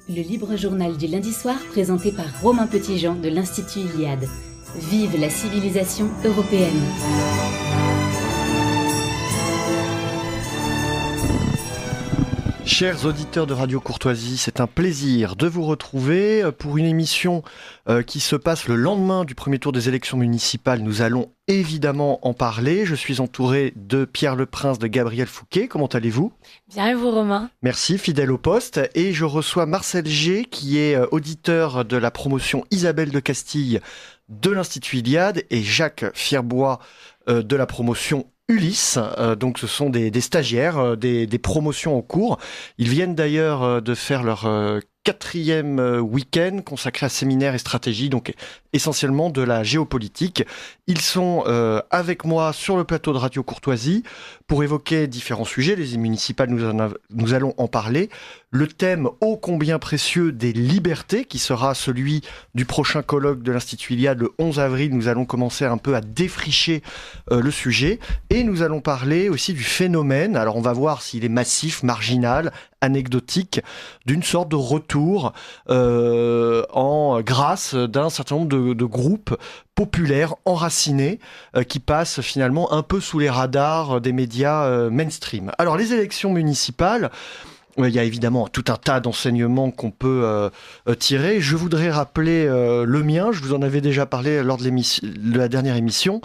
Le libre journal du lundi soir présenté par Romain Petitjean de l'Institut Iliade. Vive la civilisation européenne. Chers auditeurs de Radio Courtoisie, c'est un plaisir de vous retrouver pour une émission qui se passe le lendemain du premier tour des élections municipales. Nous allons évidemment en parler. Je suis entouré de Pierre Leprince, de Gabriel Fouquet. Comment allez-vous ? Bien et vous, Romain ? Merci, fidèle au poste. Et je reçois Marcel G, qui est auditeur de la promotion Isabelle de Castille de l'Institut Iliade, et Jacques Fierbois de la promotion Ulysse. Donc ce sont des stagiaires, des promotions en cours. Ils viennent d'ailleurs de faire leur 4e week-end consacré à séminaires et stratégies, donc essentiellement de la géopolitique. Ils sont avec moi sur le plateau de Radio Courtoisie pour évoquer différents sujets. Les municipales, nous allons en parler. Le thème ô combien précieux des libertés, qui sera celui du prochain colloque de l'Institut Iliade le 11 avril. Nous allons commencer un peu à défricher le sujet. Et nous allons parler aussi du phénomène. Alors on va voir s'il est massif, marginal, anecdotique, d'une sorte de retour en grâce d'un certain nombre de groupes populaires, enracinés, qui passent finalement un peu sous les radars des médias mainstream. Alors les élections municipales, il y a évidemment tout un tas d'enseignements qu'on peut tirer. Je voudrais rappeler le mien, je vous en avais déjà parlé lors de la dernière émission.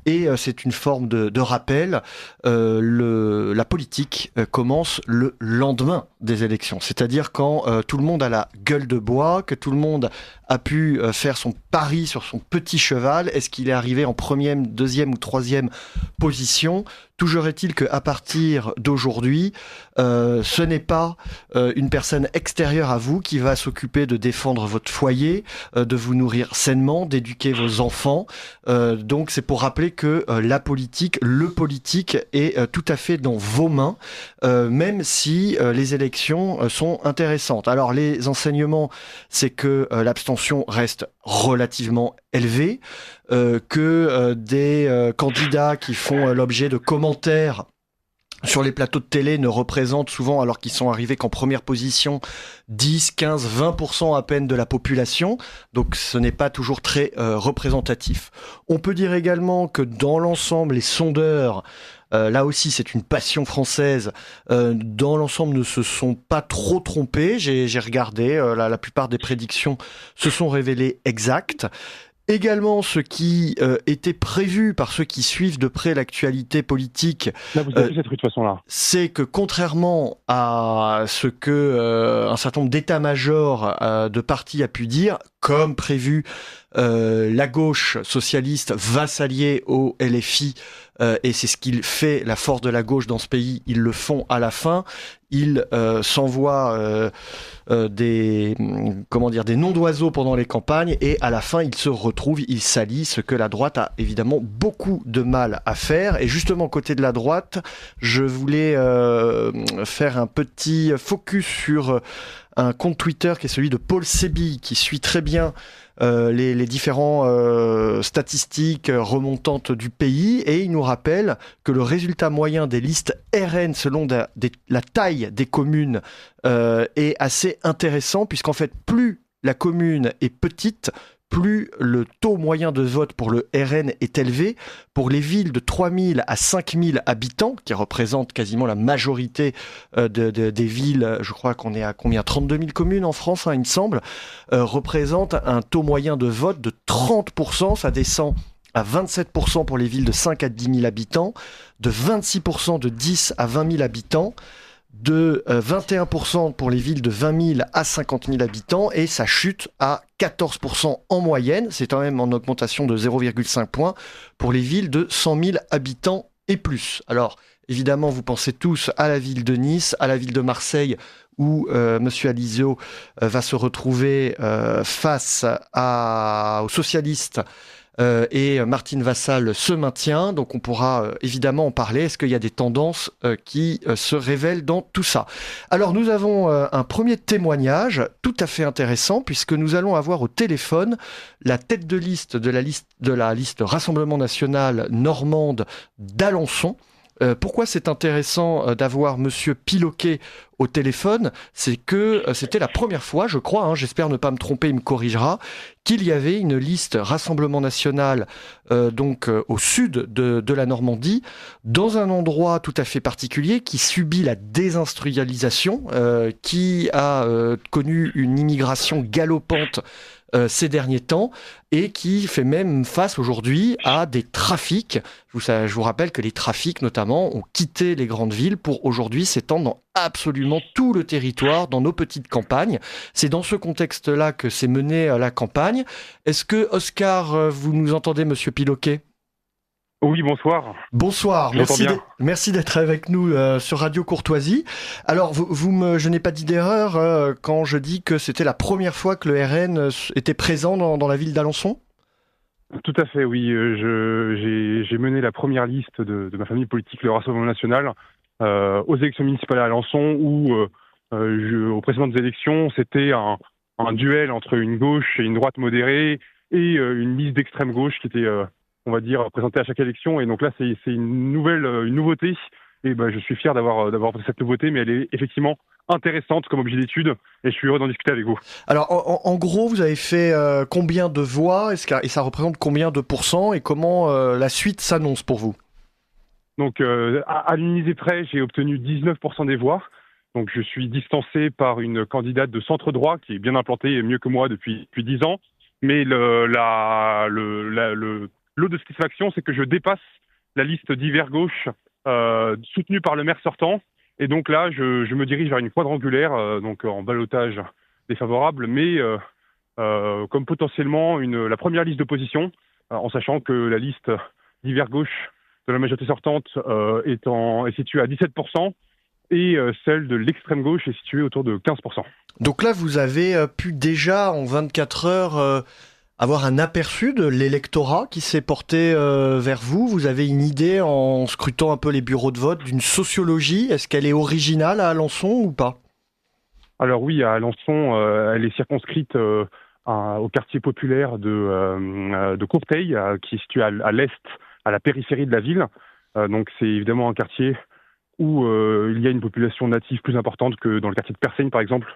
Et c'est une forme de rappel. La politique commence le lendemain des élections. C'est-à-dire quand tout le monde a la gueule de bois, que tout le monde a pu faire son pari sur son petit cheval. Est-ce qu'il est arrivé en première, deuxième ou troisième position ? Toujours est-il qu'à partir d'aujourd'hui, ce n'est pas une personne extérieure à vous qui va s'occuper de défendre votre foyer, de vous nourrir sainement, d'éduquer vos enfants. Donc c'est pour rappeler que la politique, le politique est tout à fait dans vos mains, même si les élections sont intéressantes. Alors les enseignements, c'est que l'abstention reste relativement élevée, que des candidats qui font l'objet de commentaires sur les plateaux de télé ne représentent souvent, alors qu'ils sont arrivés qu'en première position, 10, 15, 20% à peine de la population. Donc ce n'est pas toujours très représentatif. On peut dire également que dans l'ensemble, les sondeurs, là aussi c'est une passion française, dans l'ensemble ne se sont pas trop trompés. J'ai regardé, la plupart des prédictions se sont révélées exactes. Également, ce qui était prévu par ceux qui suivent de près l'actualité politique, là, vous avez cette façon-là, c'est que contrairement à ce que un certain nombre d'états-majors de partis a pu dire, comme prévu, la gauche socialiste va s'allier au LFI, et c'est ce qu'il fait la force de la gauche dans ce pays. Ils le font à la fin. Ils s'envoient des noms d'oiseaux pendant les campagnes, et à la fin ils se retrouvent, ils s'allient, ce que la droite a évidemment beaucoup de mal à faire. Et justement, côté de la droite, je voulais faire un petit focus sur un compte Twitter qui est celui de Paul Sébille, qui suit très bien les différents statistiques remontantes du pays, et il nous rappelle que le résultat moyen des listes RN selon la taille des communes est assez intéressant, puisqu'en fait plus la commune est petite, plus le taux moyen de vote pour le RN est élevé. Pour les villes de 3000 à 5000 habitants, qui représentent quasiment la majorité des villes, je crois qu'on est à combien, 32 000 communes en France, il me semble, représente un taux moyen de vote de 30%, ça descend à 27% pour les villes de 5 à 10 000 habitants, de 26% de 10 à 20 000 habitants, de 21% pour les villes de 20 000 à 50 000 habitants, et ça chute à 14% en moyenne. C'est quand même en augmentation de 0,5 points pour les villes de 100 000 habitants et plus. Alors, évidemment, vous pensez tous à la ville de Nice, à la ville de Marseille, où Monsieur Alizio va se retrouver face aux socialistes, et Martine Vassal se maintient, donc on pourra évidemment en parler. Est-ce qu'il y a des tendances qui se révèlent dans tout ça ? Alors nous avons un premier témoignage tout à fait intéressant, puisque nous allons avoir au téléphone la tête de liste de la liste Rassemblement National normande d'Alençon, Pourquoi c'est intéressant d'avoir Monsieur Piloquet au téléphone? C'est que c'était la première fois, je crois, j'espère ne pas me tromper, il me corrigera, qu'il y avait une liste Rassemblement National au sud de la Normandie, dans un endroit tout à fait particulier qui subit la désindustrialisation, qui a connu une immigration galopante ces derniers temps et qui fait même face aujourd'hui à des trafics. Je vous rappelle que les trafics notamment ont quitté les grandes villes pour aujourd'hui s'étendre dans absolument tout le territoire, dans nos petites campagnes. C'est dans ce contexte-là que s'est menée la campagne. Est-ce que, Oscar, vous nous entendez, Monsieur Piloquet ? Oui, bonsoir. Bonsoir, merci d'être avec nous sur Radio Courtoisie. Alors, je n'ai pas dit d'erreur quand je dis que c'était la première fois que le RN était présent dans la ville d'Alençon ? Tout à fait, oui. J'ai mené la première liste de ma famille politique, le Rassemblement National, aux élections municipales à Alençon, où aux précédentes élections, c'était un duel entre une gauche et une droite modérée et une liste d'extrême gauche qui était... on va dire, présenté à chaque élection. Et donc là, c'est une nouveauté. Et je suis fier d'avoir cette nouveauté, mais elle est effectivement intéressante comme objet d'étude. Et je suis heureux d'en discuter avec vous. Alors, en gros, vous avez fait combien de voix et ça représente combien de pourcents? Et comment la suite s'annonce pour vous? Donc, à l'unité près, j'ai obtenu 19% des voix. Donc, je suis distancé par une candidate de centre droit qui est bien implantée et mieux que moi depuis 10 ans. Mais l'eau de satisfaction, c'est que je dépasse la liste d'hiver gauche soutenue par le maire sortant. Et donc là, je me dirige vers une quadrangulaire, donc en ballottage défavorable, mais comme potentiellement la première liste d'opposition, en sachant que la liste d'hiver gauche de la majorité sortante est située à 17%, et celle de l'extrême gauche est située autour de 15%. Donc là, vous avez pu déjà, en 24 heures... avoir un aperçu de l'électorat qui s'est porté vers vous. Vous avez une idée, en scrutant un peu les bureaux de vote, d'une sociologie. Est-ce qu'elle est originale à Alençon ou pas? Alors oui, à Alençon, elle est circonscrite au quartier populaire de Courteil, qui est situé à l'est, à la périphérie de la ville. Donc c'est évidemment un quartier où il y a une population native plus importante que dans le quartier de Persaigne, par exemple,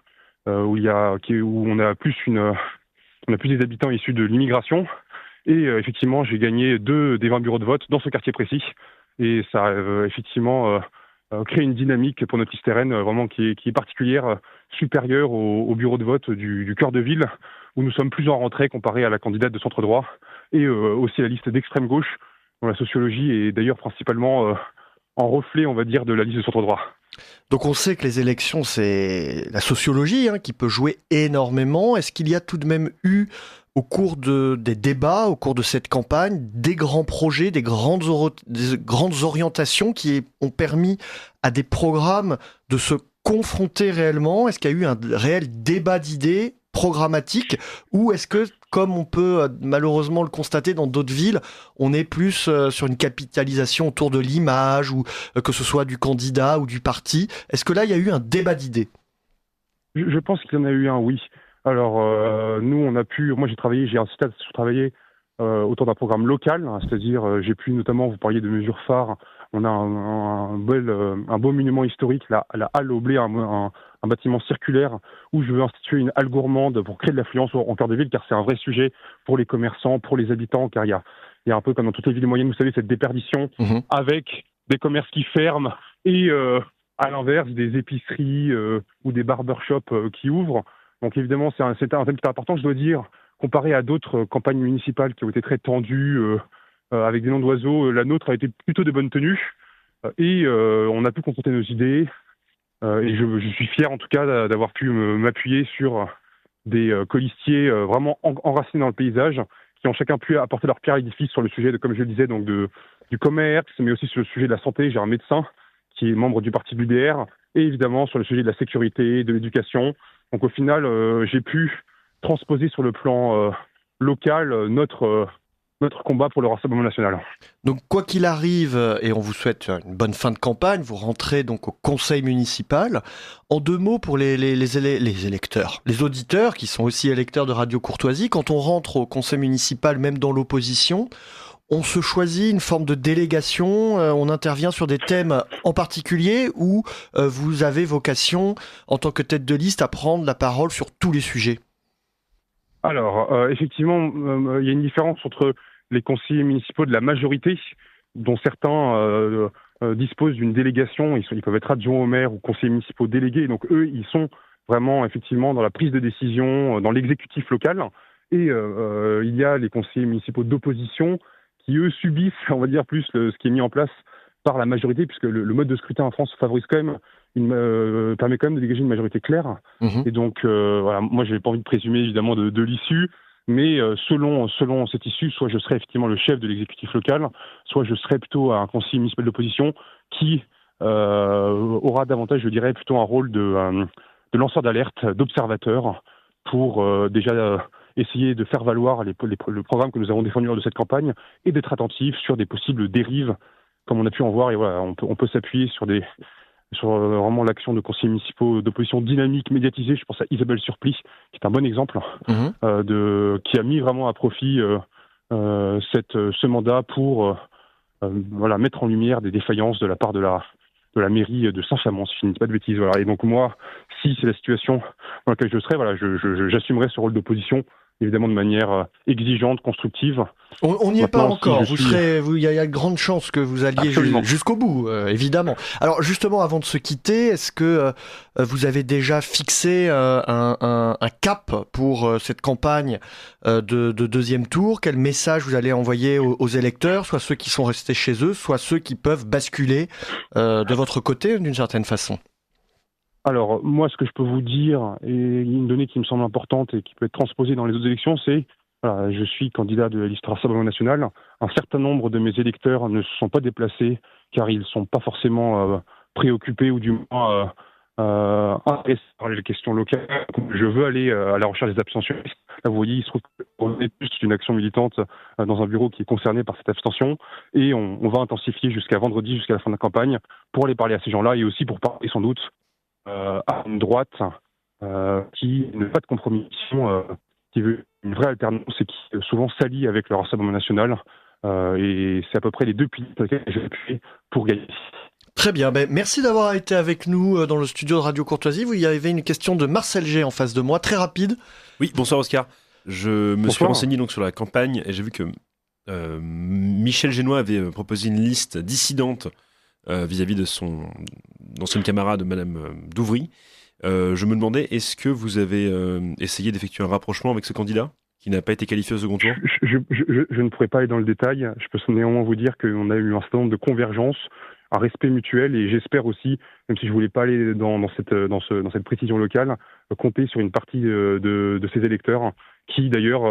où on a plus des habitants issus de l'immigration. Et effectivement, j'ai gagné 2 des 20 bureaux de vote dans ce quartier précis. Et ça a effectivement créé une dynamique pour notre liste RN vraiment qui est particulière, supérieure au bureau de vote du cœur de ville, où nous sommes plus en rentrée comparé à la candidate de centre droit, et aussi la liste d'extrême gauche, dont la sociologie est d'ailleurs principalement en reflet, on va dire, de la liste de centre droit. Donc on sait que les élections, c'est la sociologie qui peut jouer énormément. Est-ce qu'il y a tout de même eu, au cours des débats, au cours de cette campagne, des grands projets, des grandes orientations qui ont permis à des programmes de se confronter réellement? Est-ce qu'il y a eu un réel débat d'idées programmatique, ou est-ce que, comme on peut malheureusement le constater dans d'autres villes, on est plus sur une capitalisation autour de l'image, ou que ce soit du candidat ou du parti? Est-ce que là, il y a eu un débat d'idées? Je pense qu'il y en a eu un, oui. Alors, nous, moi j'ai travaillé autour d'un programme local, c'est-à-dire j'ai pu notamment, vous parliez de mesures phares, on a un beau monument historique, la Halle au Blé, un bâtiment circulaire où je veux instituer une halle gourmande pour créer de l'affluence en cœur de ville, car c'est un vrai sujet pour les commerçants, pour les habitants, car il y a un peu comme dans toutes les villes moyennes, vous savez, cette déperdition avec des commerces qui ferment et à l'inverse des épiceries ou des barbershops qui ouvrent. Donc évidemment, c'est un thème qui est important, je dois dire, comparé à d'autres campagnes municipales qui ont été très tendues, avec des noms d'oiseaux, la nôtre a été plutôt de bonne tenue, et on a pu confronter nos idées. Et je suis fier en tout cas d'avoir pu m'appuyer sur des colistiers vraiment enracinés dans le paysage, qui ont chacun pu apporter leur pierre à l'édifice sur le sujet, comme je le disais, donc du commerce, mais aussi sur le sujet de la santé. J'ai un médecin qui est membre du parti de l'UDR, et évidemment sur le sujet de la sécurité, de l'éducation. Donc au final, j'ai pu transposer sur le plan local notre combat pour le Rassemblement National. Donc quoi qu'il arrive, et on vous souhaite une bonne fin de campagne, vous rentrez donc au conseil municipal. En 2 mots pour les électeurs, les auditeurs qui sont aussi électeurs de Radio Courtoisie, quand on rentre au conseil municipal, même dans l'opposition, on se choisit une forme de délégation, on intervient sur des thèmes en particulier ou vous avez vocation, en tant que tête de liste, à prendre la parole sur tous les sujets? Alors, effectivement, il y a une différence entre les conseillers municipaux de la majorité, dont certains disposent d'une délégation, ils peuvent être adjoints au maire ou conseillers municipaux délégués, donc eux, ils sont vraiment effectivement dans la prise de décision, dans l'exécutif local, et il y a les conseillers municipaux d'opposition qui, eux, subissent, on va dire, plus ce qui est mis en place par la majorité, puisque le mode de scrutin en France favorise quand même, permet quand même de dégager une majorité claire, et donc voilà, moi j'ai pas envie de présumer évidemment de l'issue, mais selon cette issue, soit je serai effectivement le chef de l'exécutif local, soit je serai plutôt un conseiller municipal d'opposition qui aura davantage, je dirais, plutôt un rôle de lanceur d'alerte, d'observateur, pour déjà essayer de faire valoir le programme que nous avons défendu lors de cette campagne et d'être attentif sur des possibles dérives, comme on a pu en voir. Et voilà, on peut s'appuyer sur vraiment l'action de conseillers municipaux d'opposition dynamique, médiatisée. Je pense à Isabelle Surplis, qui est un bon exemple, qui a mis vraiment à profit ce mandat pour mettre en lumière des défaillances de la part de la mairie de Saint-Chamond, si je ne dis pas de bêtises. Voilà. Et donc moi, si c'est la situation dans laquelle je serai, voilà, j'assumerai ce rôle d'opposition, évidemment de manière exigeante, constructive. On n'y est pas encore. Il y a de grandes chances que vous alliez jusqu'au bout, évidemment. Alors justement, avant de se quitter, est-ce que vous avez déjà fixé un cap pour cette campagne de deuxième tour? Quel message vous allez envoyer aux électeurs, soit ceux qui sont restés chez eux, soit ceux qui peuvent basculer de votre côté d'une certaine façon? Alors, moi, ce que je peux vous dire, et une donnée qui me semble importante et qui peut être transposée dans les autres élections, c'est, voilà, je suis candidat de la liste Rassemblement National. Un certain nombre de mes électeurs ne se sont pas déplacés car ils ne sont pas forcément préoccupés ou du moins intéressés par les questions locales. Je veux aller à la recherche des abstentionnistes. Là, vous voyez, il se trouve qu'on est plus d'une action militante dans un bureau qui est concerné par cette abstention. Et on va intensifier jusqu'à vendredi, jusqu'à la fin de la campagne, pour aller parler à ces gens-là et aussi pour parler sans doute à une droite qui n'a pas de compromission, qui veut une vraie alternance et qui souvent s'allie avec le Rassemblement National. Et c'est à peu près les deux piliers sur lesquels j'ai appuyé pour gagner. Très bien, merci d'avoir été avec nous dans le studio de Radio Courtoisie. Il y avait une question de Marcel G en face de moi, très rapide. Oui, bonsoir Oscar. Je me suis renseigné donc sur la campagne et j'ai vu que Michel Génois avait proposé une liste dissidente vis-à-vis de son ancienne camarade, Madame Douvry. Je me demandais, est-ce que vous avez essayé d'effectuer un rapprochement avec ce candidat qui n'a pas été qualifié au second tour? Je ne pourrais pas aller dans le détail. Je peux néanmoins vous dire qu'on a eu un certain nombre de convergences, un respect mutuel, et j'espère aussi, même si je voulais pas aller dans cette précision locale, compter sur une partie de ces électeurs qui d'ailleurs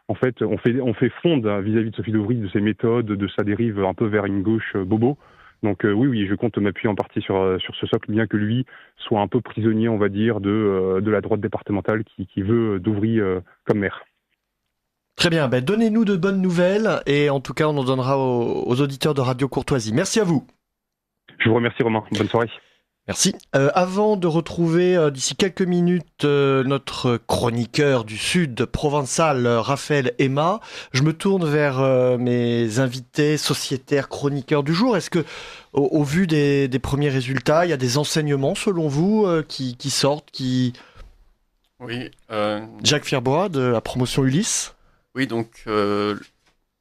en fait on fait fronde vis-à-vis de Sophie Douvry, de ses méthodes, de sa dérive un peu vers une gauche bobo. Donc oui, je compte m'appuyer en partie sur ce socle, bien que lui soit un peu prisonnier, on va dire, de la droite départementale qui veut Douvry comme maire. Très bien, donnez-nous de bonnes nouvelles et en tout cas on en donnera aux auditeurs de Radio Courtoisie. Merci à vous. Je vous remercie Romain, bonne soirée. Merci. Avant de retrouver d'ici quelques minutes notre chroniqueur du Sud provençal, Raphaël Emma, je me tourne vers mes invités sociétaires chroniqueurs du jour. Est-ce que, au vu des premiers résultats, il y a des enseignements selon vous qui sortent Oui. Jacques Firbois de la promotion Ulysse. Oui, donc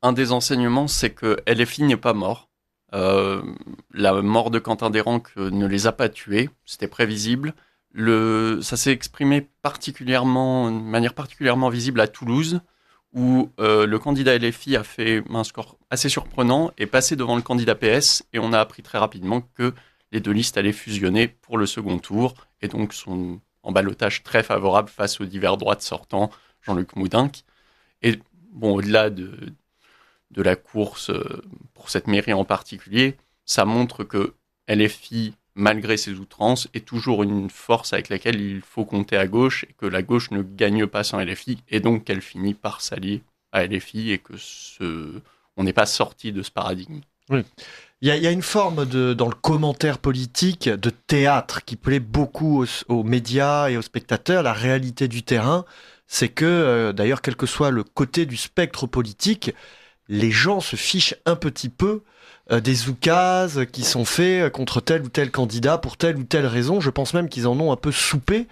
un des enseignements, c'est que LFI n'est pas mort. La mort de Quentin Desranques ne les a pas tués, c'était prévisible. Ça s'est exprimé de manière particulièrement visible à Toulouse, où le candidat LFI a fait un score assez surprenant et passé devant le candidat PS, et on a appris très rapidement que les deux listes allaient fusionner pour le second tour, et donc sont en ballottage très favorable face aux divers droites sortants, Jean-Luc Moudenc. Et bon, au-delà de la course pour cette mairie en particulier, ça montre que LFI, malgré ses outrances, est toujours une force avec laquelle il faut compter à gauche et que la gauche ne gagne pas sans LFI et donc qu'elle finit par s'allier à LFI et que on n'est pas sorti de ce paradigme. Oui. Il y a une forme dans le commentaire politique de théâtre qui plaît beaucoup aux médias et aux spectateurs. La réalité du terrain, c'est que, d'ailleurs, quel que soit le côté du spectre politique, les gens se fichent un petit peu des oukases qui sont faits contre tel ou tel candidat pour telle ou telle raison. Je pense même qu'ils en ont un peu soupé.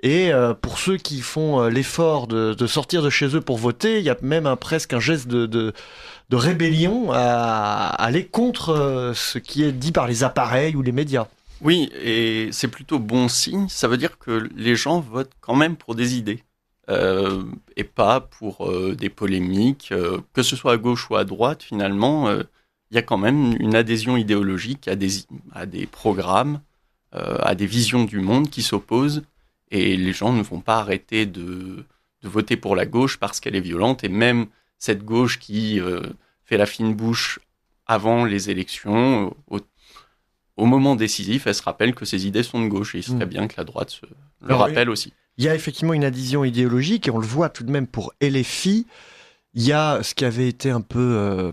Et pour ceux qui font l'effort de sortir de chez eux pour voter, il y a même presque un geste de rébellion à aller contre ce qui est dit par les appareils ou les médias. Oui, et c'est plutôt bon signe. Ça veut dire que les gens votent quand même pour des idées. Et pas pour des polémiques, que ce soit à gauche ou à droite, finalement, il y a quand même une adhésion idéologique à des programmes, à des visions du monde qui s'opposent, et les gens ne vont pas arrêter de voter pour la gauche parce qu'elle est violente, et même cette gauche qui fait la fine bouche avant les élections, au moment décisif, elle se rappelle que ses idées sont de gauche, et il serait bien que la droite le rappelle aussi. Il y a effectivement une adhésion idéologique, et on le voit tout de même pour LFI. Il y a ce qui avait été un peu,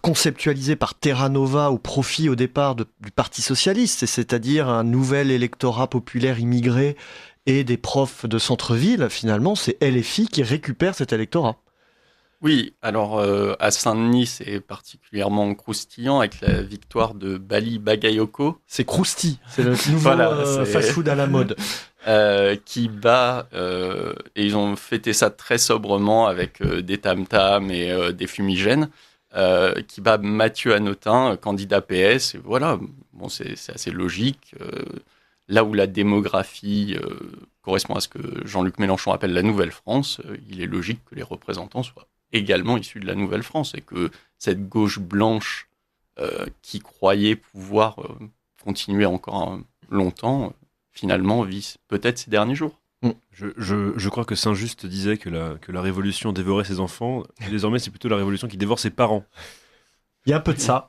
conceptualisé par Terra Nova au profit au départ du Parti Socialiste, c'est-à-dire un nouvel électorat populaire immigré et des profs de centre-ville. Finalement, c'est LFI qui récupère cet électorat. Oui, alors à Saint-Denis, c'est particulièrement croustillant avec la victoire de Bali Bagayoko. C'est Krusty, c'est le nouveau fast-food à la mode. Qui bat, et ils ont fêté ça très sobrement avec des tam-tams et des fumigènes, qui bat Mathieu Hanotin, candidat PS. Et voilà, bon, c'est assez logique. Là où la démographie correspond à ce que Jean-Luc Mélenchon appelle la Nouvelle-France, il est logique que les représentants soient également issus de la Nouvelle-France et que cette gauche blanche qui croyait pouvoir continuer encore longtemps, finalement vit peut-être ces derniers jours. Je crois que Saint-Just disait que la révolution dévorait ses enfants. Désormais, c'est plutôt la révolution qui dévore ses parents. Il y a un peu de ça.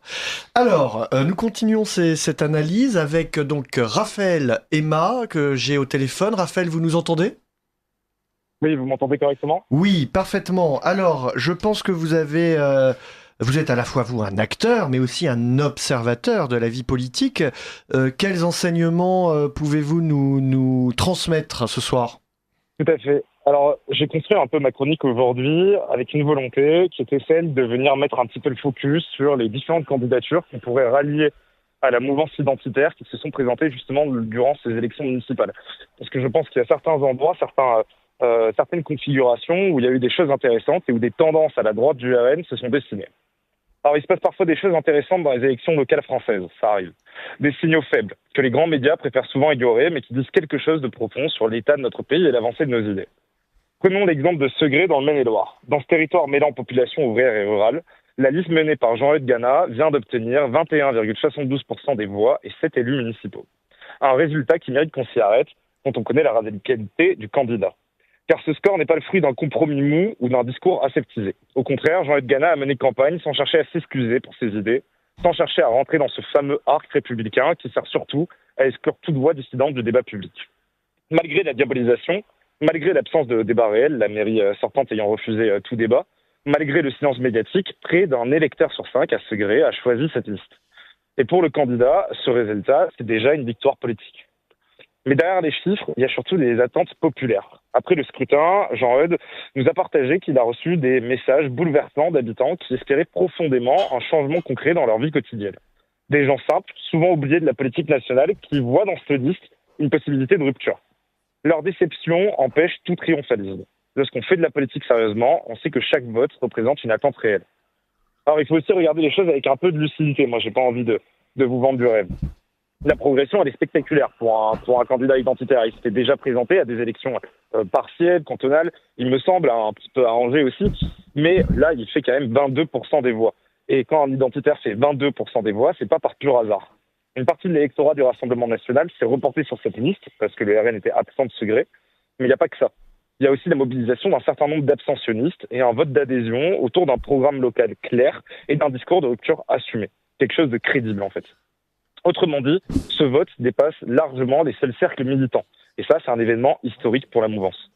Alors, nous continuons cette analyse avec donc Raphaël Emma, que j'ai au téléphone. Raphaël, vous nous entendez ? Oui, vous m'entendez correctement ? Oui, parfaitement. Alors, je pense que vous êtes à la fois, vous, un acteur, mais aussi un observateur de la vie politique. Quels enseignements pouvez-vous nous transmettre ce soir ? Tout à fait. Alors, j'ai construit un peu ma chronique aujourd'hui avec une volonté qui était celle de venir mettre un petit peu le focus sur les différentes candidatures qui pourraient rallier à la mouvance identitaire qui se sont présentées justement durant ces élections municipales. Parce que je pense qu'il y a certains endroits, certaines configurations où il y a eu des choses intéressantes et où des tendances à la droite du RN se sont dessinées. Alors, il se passe parfois des choses intéressantes dans les élections locales françaises, ça arrive. Des signaux faibles, que les grands médias préfèrent souvent ignorer, mais qui disent quelque chose de profond sur l'état de notre pays et l'avancée de nos idées. Prenons l'exemple de Segré dans le Maine-et-Loire. Dans ce territoire mêlant population ouvrière et rurale, la liste menée par Jean-Eudes Gana vient d'obtenir 21,72% des voix et 7 élus municipaux. Un résultat qui mérite qu'on s'y arrête quand on connaît la radicalité du candidat. Car ce score n'est pas le fruit d'un compromis mou ou d'un discours aseptisé. Au contraire, Jean-Eudes Gana a mené campagne sans chercher à s'excuser pour ses idées, sans chercher à rentrer dans ce fameux arc républicain qui sert surtout à exclure toute voix dissidente du débat public. Malgré la diabolisation, malgré l'absence de débat réel, la mairie sortante ayant refusé tout débat, malgré le silence médiatique, près d'un électeur sur 5 à Segré a choisi cette liste. Et pour le candidat, ce résultat, c'est déjà une victoire politique. Mais derrière les chiffres, il y a surtout des attentes populaires. Après le scrutin, Jean-Eudes nous a partagé qu'il a reçu des messages bouleversants d'habitants qui espéraient profondément un changement concret dans leur vie quotidienne. Des gens simples, souvent oubliés de la politique nationale, qui voient dans cette liste une possibilité de rupture. Leur déception empêche tout triomphalisme. Lorsqu'on fait de la politique sérieusement, on sait que chaque vote représente une attente réelle. Alors il faut aussi regarder les choses avec un peu de lucidité. Moi, j'ai pas envie de vous vendre du rêve. La progression, elle est spectaculaire pour un candidat identitaire. Il s'était déjà présenté à des élections partielles, cantonales, il me semble, un petit peu à Angers aussi. Mais là, il fait quand même 22% des voix. Et quand un identitaire fait 22% des voix, c'est pas par pur hasard. Une partie de l'électorat du Rassemblement national s'est reportée sur cette liste, parce que le RN était absent de Segré. Mais il n'y a pas que ça. Il y a aussi la mobilisation d'un certain nombre d'abstentionnistes et un vote d'adhésion autour d'un programme local clair et d'un discours de rupture assumé. Quelque chose de crédible, en fait. Autrement dit, ce vote dépasse largement les seuls cercles militants. Et ça, c'est un événement historique pour la mouvance.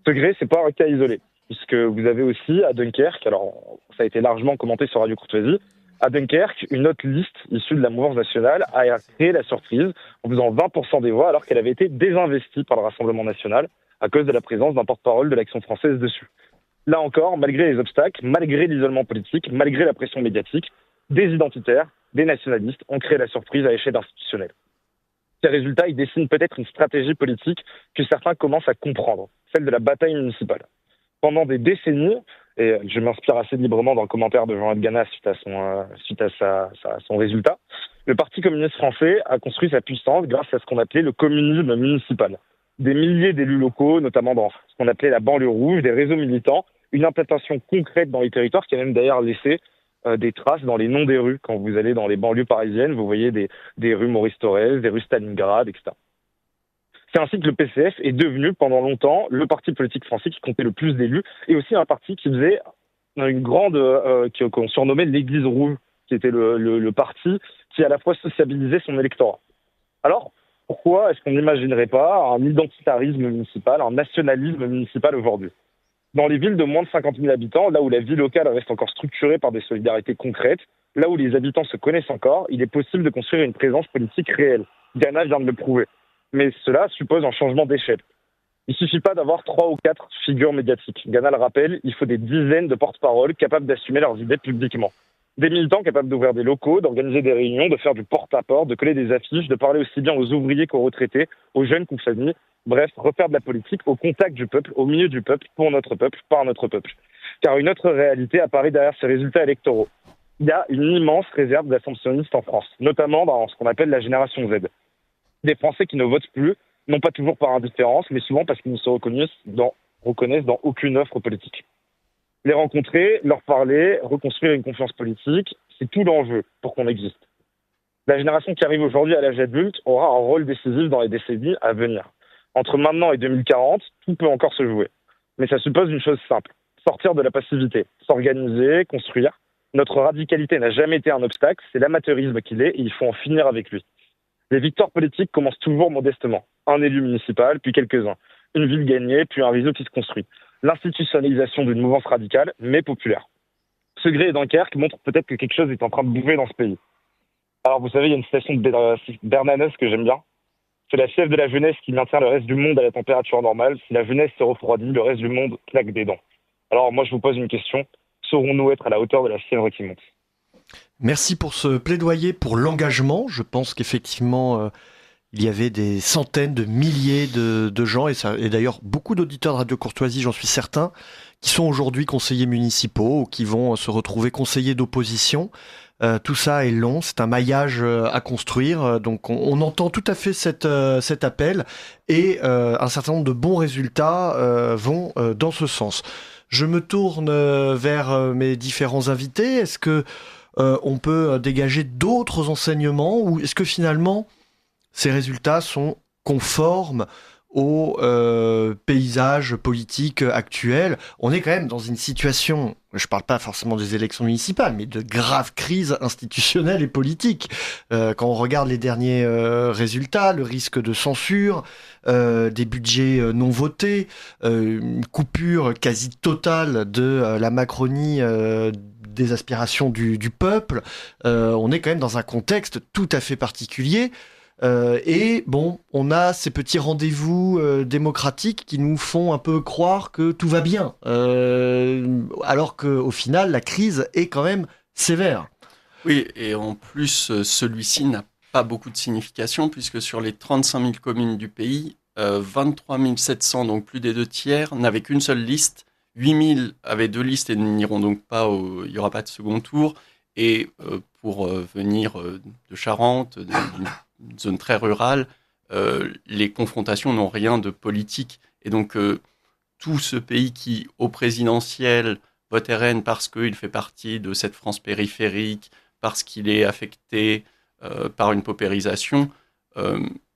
Segré, c'est pas un cas isolé, puisque vous avez aussi à Dunkerque, alors ça a été largement commenté sur Radio Courtoisie, à Dunkerque, une autre liste issue de la mouvance nationale a créé la surprise en faisant 20% des voix alors qu'elle avait été désinvestie par le Rassemblement national à cause de la présence d'un porte-parole de l'Action française dessus. Là encore, malgré les obstacles, malgré l'isolement politique, malgré la pression médiatique, des identitaires, des nationalistes ont créé la surprise à l'échelle institutionnelle. Ces résultats, ils dessinent peut-être une stratégie politique que certains commencent à comprendre, celle de la bataille municipale. Pendant des décennies, et je m'inspire assez librement dans le commentaire de Jean-Yves Gana suite à son résultat, le Parti communiste français a construit sa puissance grâce à ce qu'on appelait le communisme municipal. Des milliers d'élus locaux, notamment dans ce qu'on appelait la banlieue rouge, des réseaux militants, une implantation concrète dans les territoires qui a même d'ailleurs laissé des traces dans les noms des rues. Quand vous allez dans les banlieues parisiennes, vous voyez des rues Maurice Thorez, des rues Stalingrad, etc. C'est ainsi que le PCF est devenu pendant longtemps le parti politique français qui comptait le plus d'élus et aussi un parti qui faisait une grande, qu'on surnommait l'Église rouge, qui était le parti qui à la fois sociabilisait son électorat. Alors, pourquoi est-ce qu'on n'imaginerait pas un identitarisme municipal, un nationalisme municipal aujourd'hui ? Dans les villes de moins de 50 000 habitants, là où la vie locale reste encore structurée par des solidarités concrètes, là où les habitants se connaissent encore, il est possible de construire une présence politique réelle. Ghana vient de le prouver. Mais cela suppose un changement d'échelle. Il ne suffit pas d'avoir 3 ou 4 figures médiatiques. Ghana le rappelle, il faut des dizaines de porte-paroles capables d'assumer leurs idées publiquement. Des militants capables d'ouvrir des locaux, d'organiser des réunions, de faire du porte-à-porte, de coller des affiches, de parler aussi bien aux ouvriers qu'aux retraités, aux jeunes qu'aux familles. Bref, refaire de la politique au contact du peuple, au milieu du peuple, pour notre peuple, par notre peuple. Car une autre réalité apparaît derrière ces résultats électoraux. Il y a une immense réserve d'abstentionnistes en France, notamment dans ce qu'on appelle la génération Z. Des Français qui ne votent plus, non pas toujours par indifférence, mais souvent parce qu'ils ne se reconnaissent dans aucune offre politique. Les rencontrer, leur parler, reconstruire une confiance politique, c'est tout l'enjeu pour qu'on existe. La génération qui arrive aujourd'hui à l'âge adulte aura un rôle décisif dans les décennies à venir. Entre maintenant et 2040, tout peut encore se jouer. Mais ça suppose une chose simple, sortir de la passivité, s'organiser, construire. Notre radicalité n'a jamais été un obstacle, c'est l'amateurisme qu'il est et il faut en finir avec lui. Les victoires politiques commencent toujours modestement. Un élu municipal, puis quelques-uns. Une ville gagnée, puis un réseau qui se construit. L'institutionnalisation d'une mouvance radicale, mais populaire. Segré et Dunkerque montrent peut-être que quelque chose est en train de bouger dans ce pays. Alors vous savez, il y a une citation de Bernanos que j'aime bien. C'est la fièvre de la jeunesse qui maintient le reste du monde à la température normale. Si la jeunesse se refroidit, le reste du monde claque des dents. Alors moi je vous pose une question. Saurons-nous être à la hauteur de la fièvre qui monte ? Merci pour ce plaidoyer pour l'engagement. Je pense qu'effectivement, il y avait des centaines de milliers de gens, et d'ailleurs beaucoup d'auditeurs de Radio Courtoisie, j'en suis certain, qui sont aujourd'hui conseillers municipaux ou qui vont se retrouver conseillers d'opposition. Tout ça est long, c'est un maillage à construire, donc on entend tout à fait cet appel, et un certain nombre de bons résultats vont dans ce sens. Je me tourne vers mes différents invités. Est-ce que on peut dégager d'autres enseignements, ou est-ce que finalement ces résultats sont conformes au paysage politique actuel? On est quand même dans une situation, je ne parle pas forcément des élections municipales, mais de grave crise institutionnelle et politique. Quand on regarde les derniers résultats, le risque de censure, des budgets non votés, une coupure quasi totale de la Macronie des aspirations du peuple, on est quand même dans un contexte tout à fait particulier. Et bon, on a ces petits rendez-vous démocratiques qui nous font un peu croire que tout va bien, alors qu'au final, la crise est quand même sévère. Oui, et en plus, celui-ci n'a pas beaucoup de signification, puisque sur les 35 000 communes du pays, 23 700, donc plus des 2/3, n'avaient qu'une seule liste. 8 000 avaient 2 listes et n'iront donc pas, il n'y aura pas de second tour. Et pour venir de Charente, d'une zone très rurale, les confrontations n'ont rien de politique. Et donc, tout ce pays qui, au présidentiel, vote RN parce qu'il fait partie de cette France périphérique, parce qu'il est affecté par une paupérisation,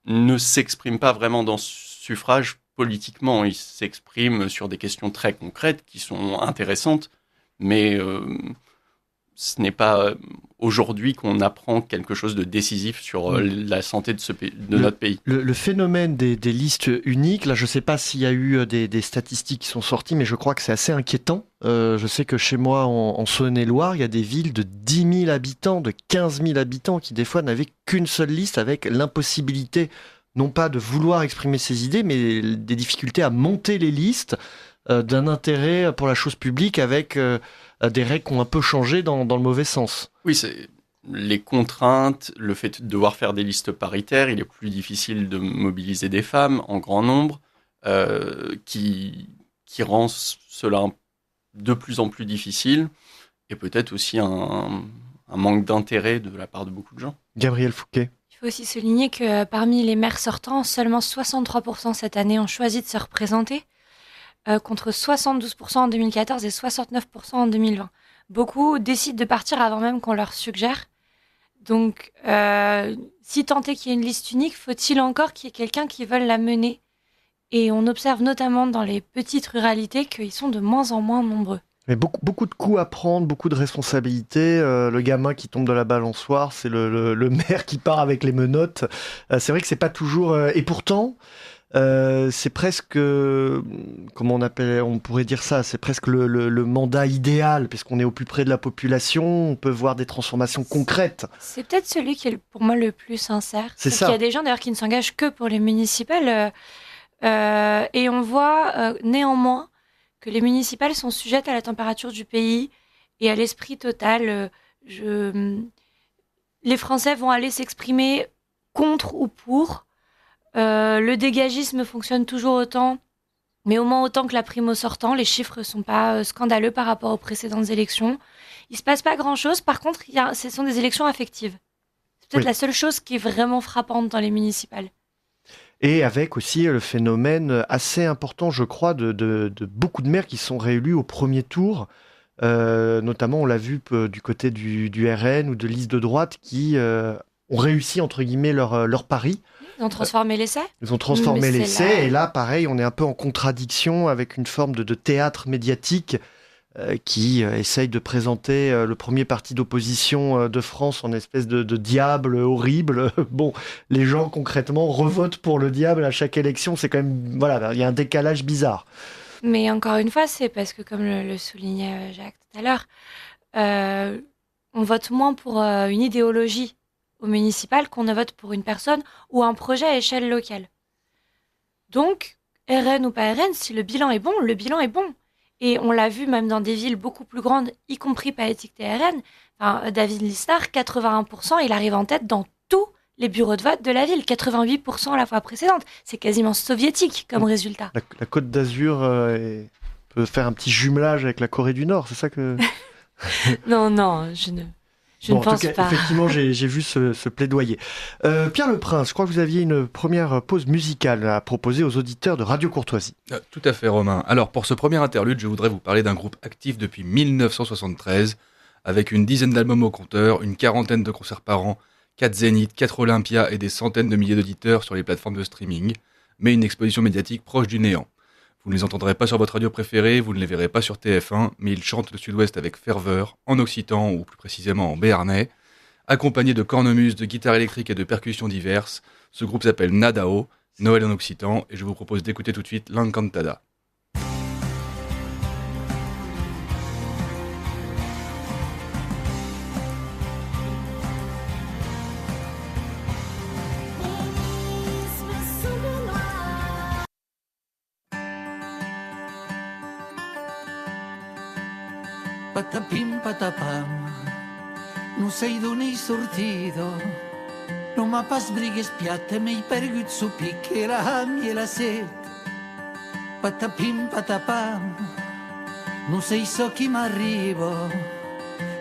ne s'exprime pas vraiment dans ce suffrage politiquement. Il s'exprime sur des questions très concrètes qui sont intéressantes, mais ce n'est pas aujourd'hui qu'on apprend quelque chose de décisif sur la santé de notre pays. Le phénomène des listes uniques, là je ne sais pas s'il y a eu des statistiques qui sont sorties, mais je crois que c'est assez inquiétant. Je sais que chez moi en Saône-et-Loire, il y a des villes de 10 000 habitants, de 15 000 habitants qui des fois n'avaient qu'une seule liste, avec l'impossibilité non pas de vouloir exprimer ses idées, mais des difficultés à monter les listes. d'un intérêt pour la chose publique avec des règles qui ont un peu changé dans le mauvais sens. Oui, c'est les contraintes, le fait de devoir faire des listes paritaires, il est plus difficile de mobiliser des femmes en grand nombre, qui rend cela de plus en plus difficile, et peut-être aussi un manque d'intérêt de la part de beaucoup de gens. Gabrielle Fouquet. Il faut aussi souligner que parmi les maires sortants, seulement 63% cette année ont choisi de se représenter, contre 72% en 2014 et 69% en 2020. Beaucoup décident de partir avant même qu'on leur suggère. Donc, si tant est qu'il y ait une liste unique, faut-il encore qu'il y ait quelqu'un qui veuille la mener ? Et on observe notamment dans les petites ruralités qu'ils sont de moins en moins nombreux. Mais beaucoup de coups à prendre, beaucoup de responsabilités. Le gamin qui tombe de la balançoire, c'est le maire qui part avec les menottes. C'est vrai que c'est pas toujours... et pourtant, c'est presque... comment on pourrait dire ça ? C'est presque le mandat idéal, puisqu'on est au plus près de la population, on peut voir des transformations concrètes. C'est peut-être celui qui est pour moi le plus sincère. C'est ça. Il y a des gens d'ailleurs qui ne s'engagent que pour les municipales. Et on voit néanmoins que les municipales sont sujettes à la température du pays et à l'esprit total. Les Français vont aller s'exprimer contre ou pour. Le dégagisme fonctionne toujours autant, mais au moins autant que la prime au sortant. Les chiffres ne sont pas scandaleux par rapport aux précédentes élections. Il ne se passe pas grand-chose. Par contre, ce sont des élections affectives. C'est peut-être la seule chose qui est vraiment frappante dans les municipales. Et avec aussi le phénomène assez important, je crois, de beaucoup de maires qui sont réélus au premier tour. Notamment, on l'a vu du côté du RN ou de listes de droite qui ont réussi, entre guillemets, leur pari. Ils ont transformé l'essai. Ils ont transformé l'essai. Et là, pareil, on est un peu en contradiction avec une forme de théâtre médiatique qui essaye de présenter le premier parti d'opposition de France en espèce de diable horrible. Bon, les gens concrètement revotent pour le diable à chaque élection. C'est quand même, voilà, il y a un décalage bizarre. Mais encore une fois, c'est parce que, comme le soulignait Jacques tout à l'heure, on vote moins pour une idéologie au municipal qu'on ne vote pour une personne ou un projet à échelle locale. Donc, RN ou pas RN, si le bilan est bon, le bilan est bon. Et on l'a vu même dans des villes beaucoup plus grandes, y compris pas étiquetées RN. Enfin, David Lisnard, 81%, il arrive en tête dans tous les bureaux de vote de la ville. 88% la fois précédente. C'est quasiment soviétique comme résultat. La Côte d'Azur peut faire un petit jumelage avec la Corée du Nord, c'est ça que... Non, je ne pense pas. Effectivement, j'ai vu ce plaidoyer. Pierre Le Prince, je crois que vous aviez une première pause musicale à proposer aux auditeurs de Radio Courtoisie. Tout à fait, Romain. Alors, pour ce premier interlude, je voudrais vous parler d'un groupe actif depuis 1973, avec une dizaine d'albums au compteur, une quarantaine de concerts par an, 4 Zéniths, 4 Olympias et des centaines de milliers d'auditeurs sur les plateformes de streaming, mais une exposition médiatique proche du néant. Vous ne les entendrez pas sur votre radio préférée, vous ne les verrez pas sur TF1, mais ils chantent le Sud-Ouest avec ferveur, en occitan ou plus précisément en béarnais. Accompagnés de cornemuse, de guitares électriques et de percussions diverses, ce groupe s'appelle Nadao, Noël en occitan, et je vous propose d'écouter tout de suite l'Encantada. Patapim, patapam, no sei d'on he sortido, no m'ha pas brigues piatte, m'he pergut su pique la ham i la set. Patapim, patapam, no sei so qui m'arribo,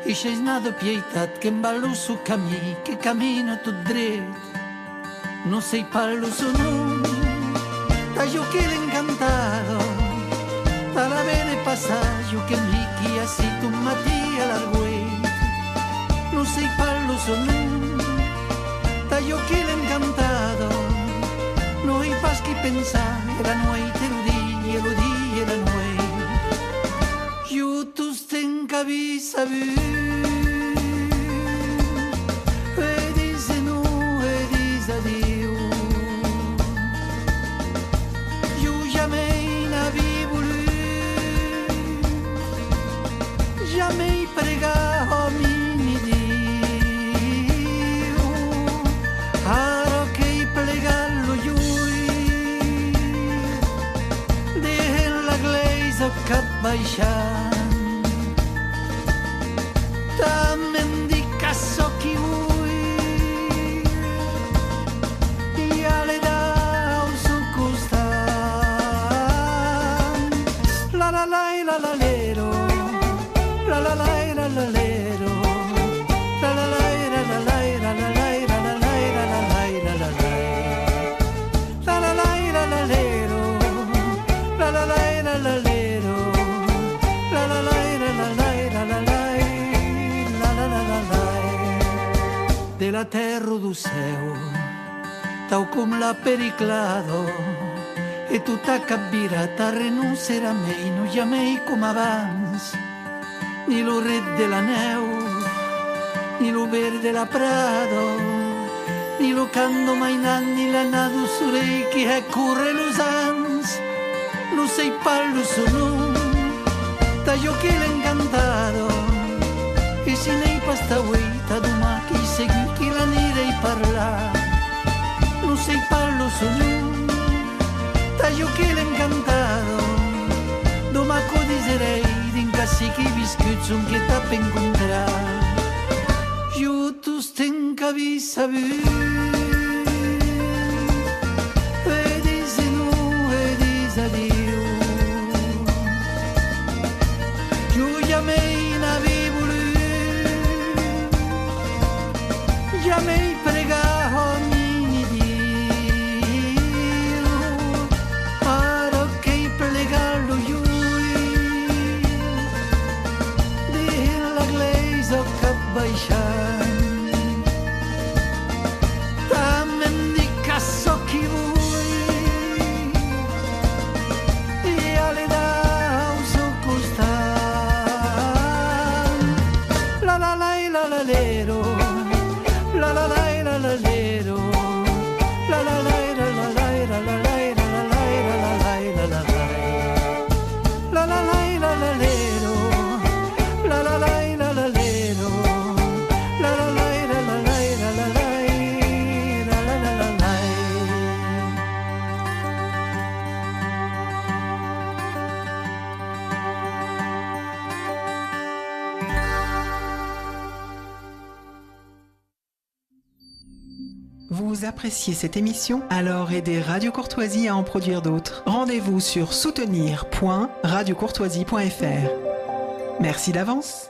i c'è una de pietat que em ballo su camí, que camina tot dret. No sei parlo su nom, da jo que l'encantado, da la bene passaggio che mi así tu matí a l'argüet. No sei parlo son un, ta yo que l'encantado, no hay pas que pensar, era nueit, el di, era nueit. Yo tus ten cabisa vu, e dice no, e dice adieu. Yo jamais la vi voulu, jamais pregavo mi Dio, aro che plegarlo io, de la iglesia gleis o cap baixant. També em dic que sóc qui vull i a l'edar al seu costat. La la la la la lero, la la la la la lero, la la la la la la la la la la la la la la la la. La la la la la lero, la la la la la lero, la la la la la la la la la la la la. De la terra do céu, tau com la periclado, e tu t'ha capvirat a renunciar a me, no hi ha mai com abans, ni lo red de la neu, ni lo verde de la prado, ni lo canto mainat, ni la nado surei che è corre los ans, lo sei parlo sono, da io che l'ho incantato, e se nei pasta uita domà che segui che la nirei parla, lo sei parlo sono, da io che l'ho incantato, domà che diserei, d'incassi che viscuccio che t'ha incontrato. Io tu stenca vi savi, vedi se no, vedi se Dio. Io chiamei na vivoli, chiamei pregato ogni Dio, ora che pregarlo io, di la glesa che baixar. Vous appréciez cette émission? Alors aidez Radio Courtoisie à en produire d'autres. Rendez-vous sur soutenir.radiocourtoisie.fr. Merci d'avance.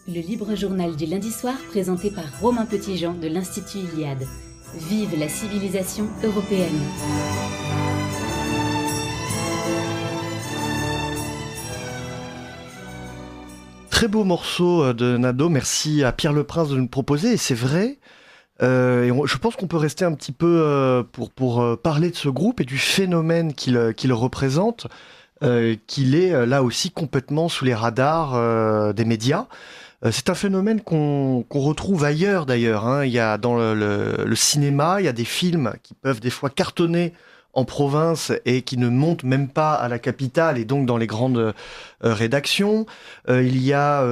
Le libre journal du lundi soir présenté par Romain Petitjean de l'Institut Iliade. Vive la civilisation européenne. Très beau morceau de Nado, merci à Pierre Leprince de nous le proposer, et c'est vrai, je pense qu'on peut rester un petit peu pour parler de ce groupe et du phénomène qu'il représente, qu'il est là aussi complètement sous les radars des médias. C'est un phénomène qu'on retrouve ailleurs d'ailleurs, hein. Il y a dans le cinéma, il y a des films qui peuvent des fois cartonner en province et qui ne montent même pas à la capitale et donc dans les grandes rédactions. Il y a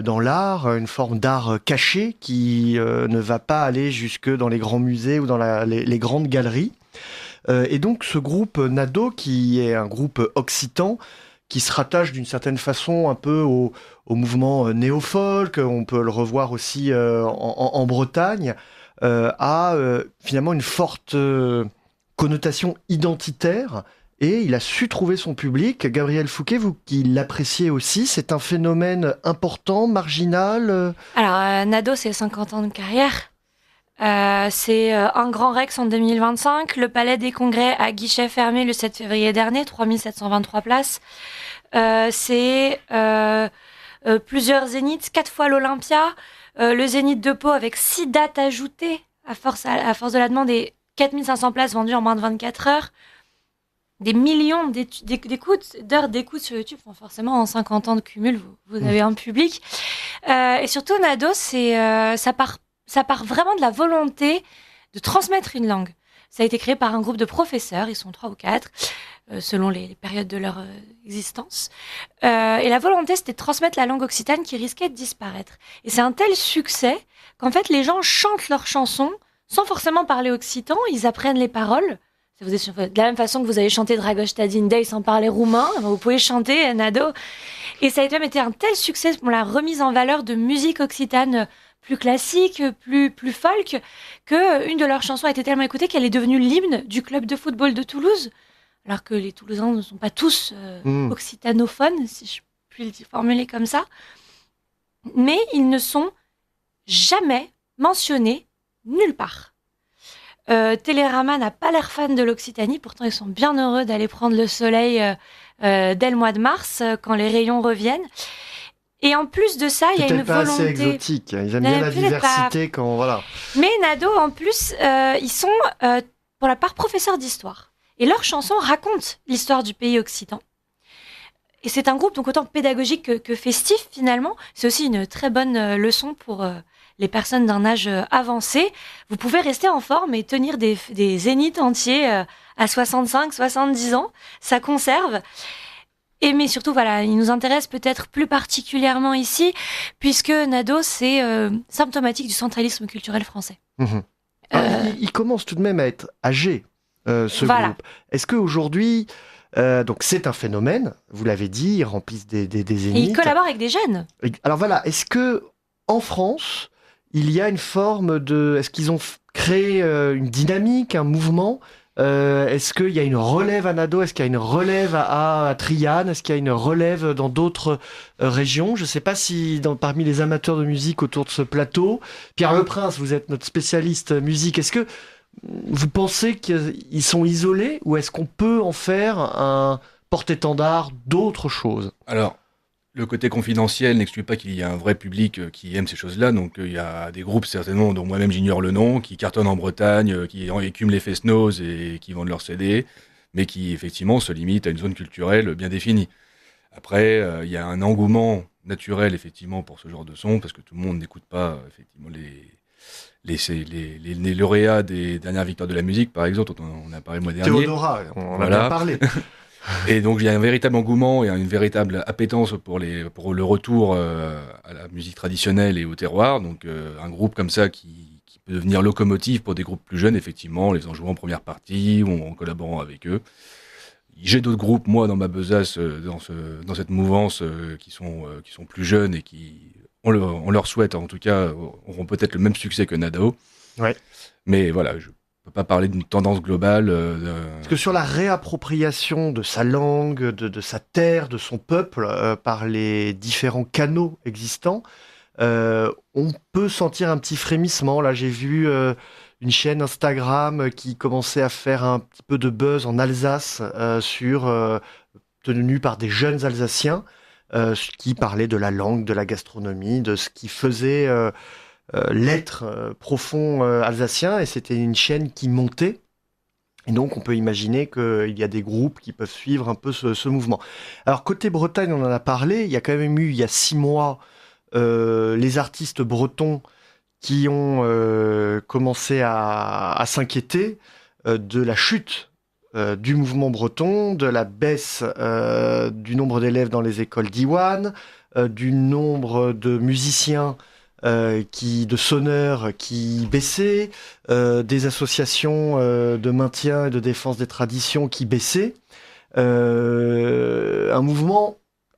dans l'art une forme d'art caché qui ne va pas aller jusque dans les grands musées ou dans les grandes galeries. Et donc ce groupe Nado, qui est un groupe occitan, qui se rattache d'une certaine façon un peu au mouvement néo-folk, on peut le revoir aussi en Bretagne, a finalement une forte connotation identitaire, et il a su trouver son public. Gabrielle Fouquet, vous qui l'appréciez aussi, c'est un phénomène important, marginal? Alors, Nado, c'est 50 ans de carrière. C'est un Grand Rex en 2025, le Palais des Congrès à guichet fermé le 7 février dernier, 3723 places. C'est plusieurs zéniths, 4 fois l'Olympia, le Zénith de Pau avec 6 dates ajoutées à force de la demande, et 4500 places vendues en moins de 24 heures. Des millions d'heures d'écoute sur YouTube. Enfin, forcément, en 50 ans de cumul, vous avez un public. Et surtout, Nado, ça part vraiment de la volonté de transmettre une langue. Ça a été créé par un groupe de professeurs, ils sont 3 ou 4, selon les périodes de leur existence. Et la volonté, c'était de transmettre la langue occitane qui risquait de disparaître. Et c'est un tel succès qu'en fait, les gens chantent leurs chansons sans forcément parler occitan, ils apprennent les paroles De la même façon que vous avez chanté Dragoș Tadindei sans parler roumain, vous pouvez chanter Nado. Et ça a même été un tel succès pour la remise en valeur de musique occitane plus classique, plus folk, qu'une de leurs chansons a été tellement écoutée qu'elle est devenue l'hymne du club de football de Toulouse. Alors que les Toulousains ne sont pas tous occitanophones, si je puis le formuler comme ça. Mais ils ne sont jamais mentionnés nulle part. Télérama n'a pas l'air fan de l'Occitanie, pourtant ils sont bien heureux d'aller prendre le soleil dès le mois de mars, quand les rayons reviennent. Et en plus de ça, il y a une volonté... Peut-être pas assez exotique, ils aiment bien la diversité quand... Voilà. Mais Nado, en plus, ils sont pour la part professeurs d'histoire. Et leurs chansons racontent l'histoire du pays occitan. Et c'est un groupe donc autant pédagogique que festif finalement. C'est aussi une très bonne leçon pour les personnes d'un âge avancé. Vous pouvez rester en forme et tenir des zéniths entiers à 65, 70 ans. Ça conserve. Mais surtout, voilà, il nous intéresse peut-être plus particulièrement ici, puisque Nado, c'est symptomatique du centralisme culturel français. Il commence tout de même à être âgé, ce groupe. Est-ce qu'aujourd'hui... donc c'est un phénomène, vous l'avez dit, ils remplissent des zéniths. Et ils collaborent avec des jeunes. Alors voilà, est-ce que en France, il y a une forme de... Est-ce qu'ils ont créé une dynamique, un mouvement est-ce qu'il y a une relève à Nado? Est-ce qu'il y a une relève à Trianne? Est-ce qu'il y a une relève dans d'autres régions? Je ne sais pas si parmi les amateurs de musique autour de ce plateau, Pierre Leprince, vous êtes notre spécialiste musique, est-ce que vous pensez qu'ils sont isolés ou est-ce qu'on peut en faire un porte-étendard d'autres choses? Alors, le côté confidentiel n'exclut pas qu'il y ait un vrai public qui aime ces choses-là. Donc, il y a des groupes, certainement, dont moi-même j'ignore le nom, qui cartonnent en Bretagne, qui écument les fest-noz et qui vendent leurs CD, mais qui, effectivement, se limitent à une zone culturelle bien définie. Après, il y a un engouement naturel, effectivement, pour ce genre de son, parce que tout le monde n'écoute pas, effectivement, les lauréats des dernières victoires de la musique, par exemple, dont on a parlé le mois dernier. Théodora, on en a bien parlé. Et donc il y a un véritable engouement et une véritable appétence pour le retour à la musique traditionnelle et au terroir. Donc un groupe comme ça qui peut devenir locomotive pour des groupes plus jeunes, effectivement, les en jouant en première partie ou en collaborant avec eux. J'ai d'autres groupes, moi, dans ma besace, dans cette mouvance, qui sont plus jeunes et qui, on leur souhaite, en tout cas, auront peut-être le même succès que Nado. Ouais. Mais voilà, je ne peut pas parler d'une tendance globale. Parce que sur la réappropriation de sa langue, de sa terre, de son peuple, par les différents canaux existants, on peut sentir un petit frémissement. Là, j'ai vu une chaîne Instagram qui commençait à faire un petit peu de buzz en Alsace, tenue par des jeunes Alsaciens, qui parlaient de la langue, de la gastronomie, de ce qui faisait... l'être profond alsacien, et c'était une chaîne qui montait, et donc on peut imaginer qu'il y a des groupes qui peuvent suivre un peu ce mouvement. Alors côté Bretagne, on en a parlé, il y a quand même eu il y a 6 mois les artistes bretons qui ont commencé à s'inquiéter de la chute du mouvement breton, de la baisse du nombre d'élèves dans les écoles d'Iwan, du nombre de musiciens de sonneurs qui baissaient, des associations de maintien et de défense des traditions qui baissaient, un mouvement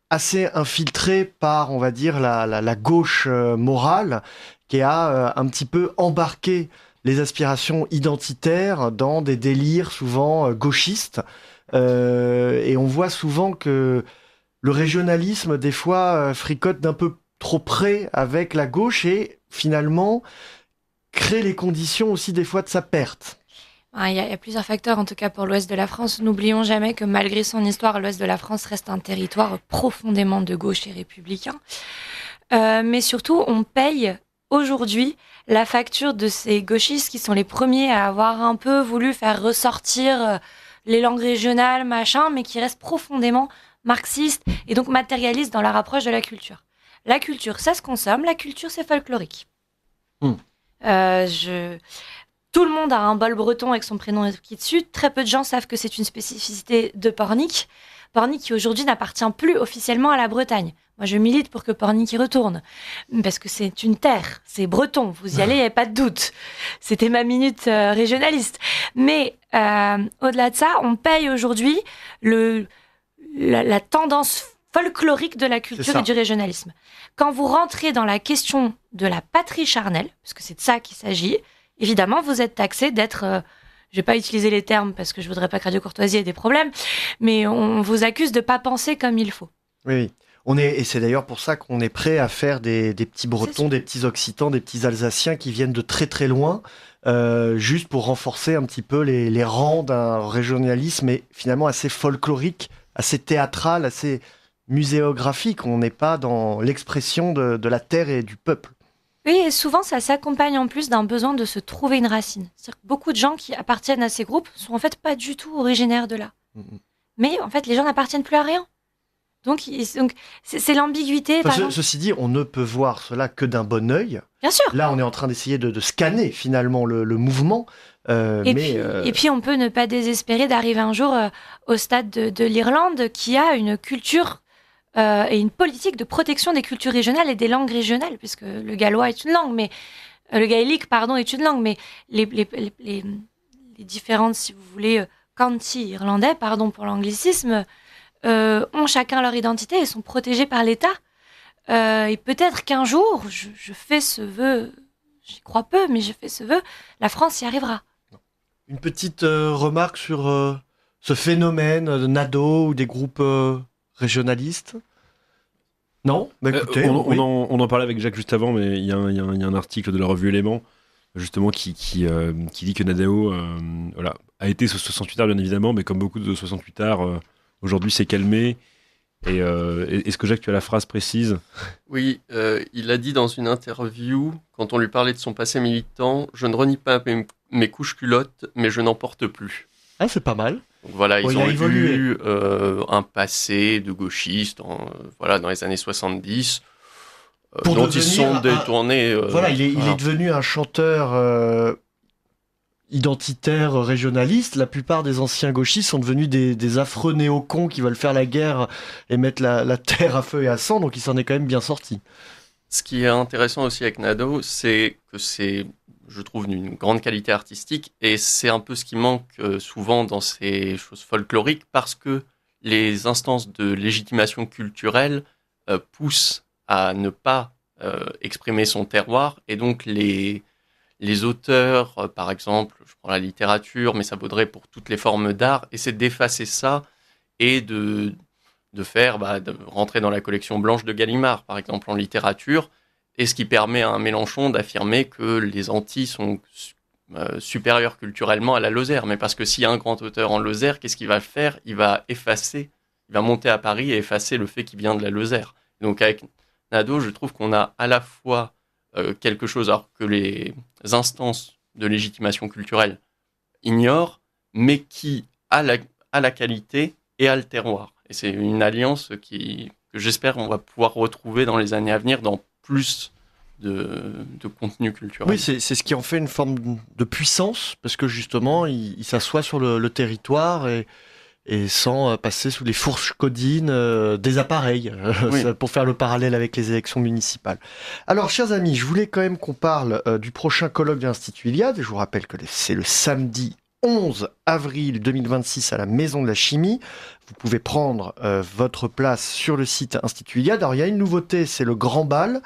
assez infiltré par, on va dire, la gauche morale qui a un petit peu embarqué les aspirations identitaires dans des délires souvent gauchistes, et on voit souvent que le régionalisme des fois fricote d'un peu trop près avec la gauche et finalement crée les conditions aussi des fois de sa perte. Il y a plusieurs facteurs, en tout cas pour l'ouest de la France. N'oublions jamais que malgré son histoire, l'ouest de la France reste un territoire profondément de gauche et républicain. Mais surtout, on paye aujourd'hui la facture de ces gauchistes qui sont les premiers à avoir un peu voulu faire ressortir les langues régionales, machin, mais qui restent profondément marxistes et donc matérialistes dans leur approche de la culture. La culture, ça se consomme. La culture, c'est folklorique. Tout le monde a un bol breton avec son prénom écrit dessus. Très peu de gens savent que c'est une spécificité de Pornic. Pornic qui aujourd'hui n'appartient plus officiellement à la Bretagne. Moi, je milite pour que Pornic y retourne. Parce que c'est une terre, c'est breton. Vous y allez, il n'y a pas de doute. C'était ma minute régionaliste. Mais au-delà de ça, on paye aujourd'hui la tendance folklorique de la culture et du régionalisme. Quand vous rentrez dans la question de la patrie charnelle, parce que c'est de ça qu'il s'agit, évidemment, vous êtes taxé d'être... je ne vais pas utiliser les termes parce que je ne voudrais pas que Radio Courtoisie ait des problèmes, mais on vous accuse de ne pas penser comme il faut. Oui. Et c'est d'ailleurs pour ça qu'on est prêt à faire des petits Bretons, des petits Occitans, des petits Alsaciens qui viennent de très très loin, juste pour renforcer un petit peu les rangs d'un régionalisme et finalement assez folklorique, assez théâtral, assez muséographique. On n'est pas dans l'expression de la terre et du peuple. Oui, et souvent ça s'accompagne en plus d'un besoin de se trouver une racine. C'est-à-dire que beaucoup de gens qui appartiennent à ces groupes sont en fait pas du tout originaires de là. Mais en fait, les gens n'appartiennent plus à rien. Donc c'est l'ambiguïté. Ceci dit, on ne peut voir cela que d'un bon œil. Bien sûr. Là, on est en train d'essayer de scanner finalement le mouvement. Et puis, on peut ne pas désespérer d'arriver un jour au stade de l'Irlande qui a une culture et une politique de protection des cultures régionales et des langues régionales, puisque le gallois est une langue, mais le gaélique, est une langue, mais les différentes, si vous voulez, counties irlandais, pardon pour l'anglicisme, ont chacun leur identité et sont protégés par l'État. Et peut-être qu'un jour, je fais ce vœu, j'y crois peu, mais je fais ce vœu, la France y arrivera. Une petite remarque sur ce phénomène de NADO ou des groupes régionalistes? Non, écoutez, on en parlait avec Jacques juste avant, mais il y a un article de la revue Éléments justement qui dit que NADO a été ce 68 art bien évidemment, mais comme beaucoup de 68 art aujourd'hui c'est calmé. Et est-ce que Jacques, tu as la phrase précise? Oui, il a dit dans une interview, quand on lui parlait de son passé militant, je ne renie pas mes couches culottes, mais je n'en porte plus. Ah, c'est pas mal. Donc voilà, ils ont eu un passé de gauchiste dans les années 70, dont ils sont détournés. Il est devenu un chanteur identitaire régionaliste. La plupart des anciens gauchistes sont devenus des affreux néocons qui veulent faire la guerre et mettre la terre à feu et à sang, donc il s'en est quand même bien sorti. Ce qui est intéressant aussi avec NADO, c'est que c'est, je trouve, d'une grande qualité artistique, et c'est un peu ce qui manque souvent dans ces choses folkloriques, parce que les instances de légitimation culturelle poussent à ne pas exprimer son terroir, et donc les auteurs, par exemple, je prends la littérature, mais ça vaudrait pour toutes les formes d'art, essaient d'effacer ça et de rentrer dans la collection blanche de Gallimard, par exemple, en littérature, et ce qui permet à un Mélenchon d'affirmer que les Antilles sont supérieures culturellement à la Lozère. Mais parce que s'il y a un grand auteur en Lozère, qu'est-ce qu'il va faire? Il va monter à Paris et effacer le fait qu'il vient de la Lozère. Donc avec NADO, je trouve qu'on a à la fois quelque chose alors que les instances de légitimation culturelle ignorent, mais qui a la qualité et a le terroir. Et c'est une alliance que j'espère on va pouvoir retrouver dans les années à venir dans plus de contenu culturel. Oui, c'est ce qui en fait une forme de puissance, parce que justement, il s'assoit sur le territoire et sans passer sous les fourches codines des appareils, pour faire le parallèle avec les élections municipales. Alors, chers amis, je voulais quand même qu'on parle du prochain colloque de l'Institut Iliade. Je vous rappelle que c'est le samedi 11 avril 2026 à la Maison de la Chimie. Vous pouvez prendre votre place sur le site Institut Iliade. Alors, il y a une nouveauté, c'est le grand bal.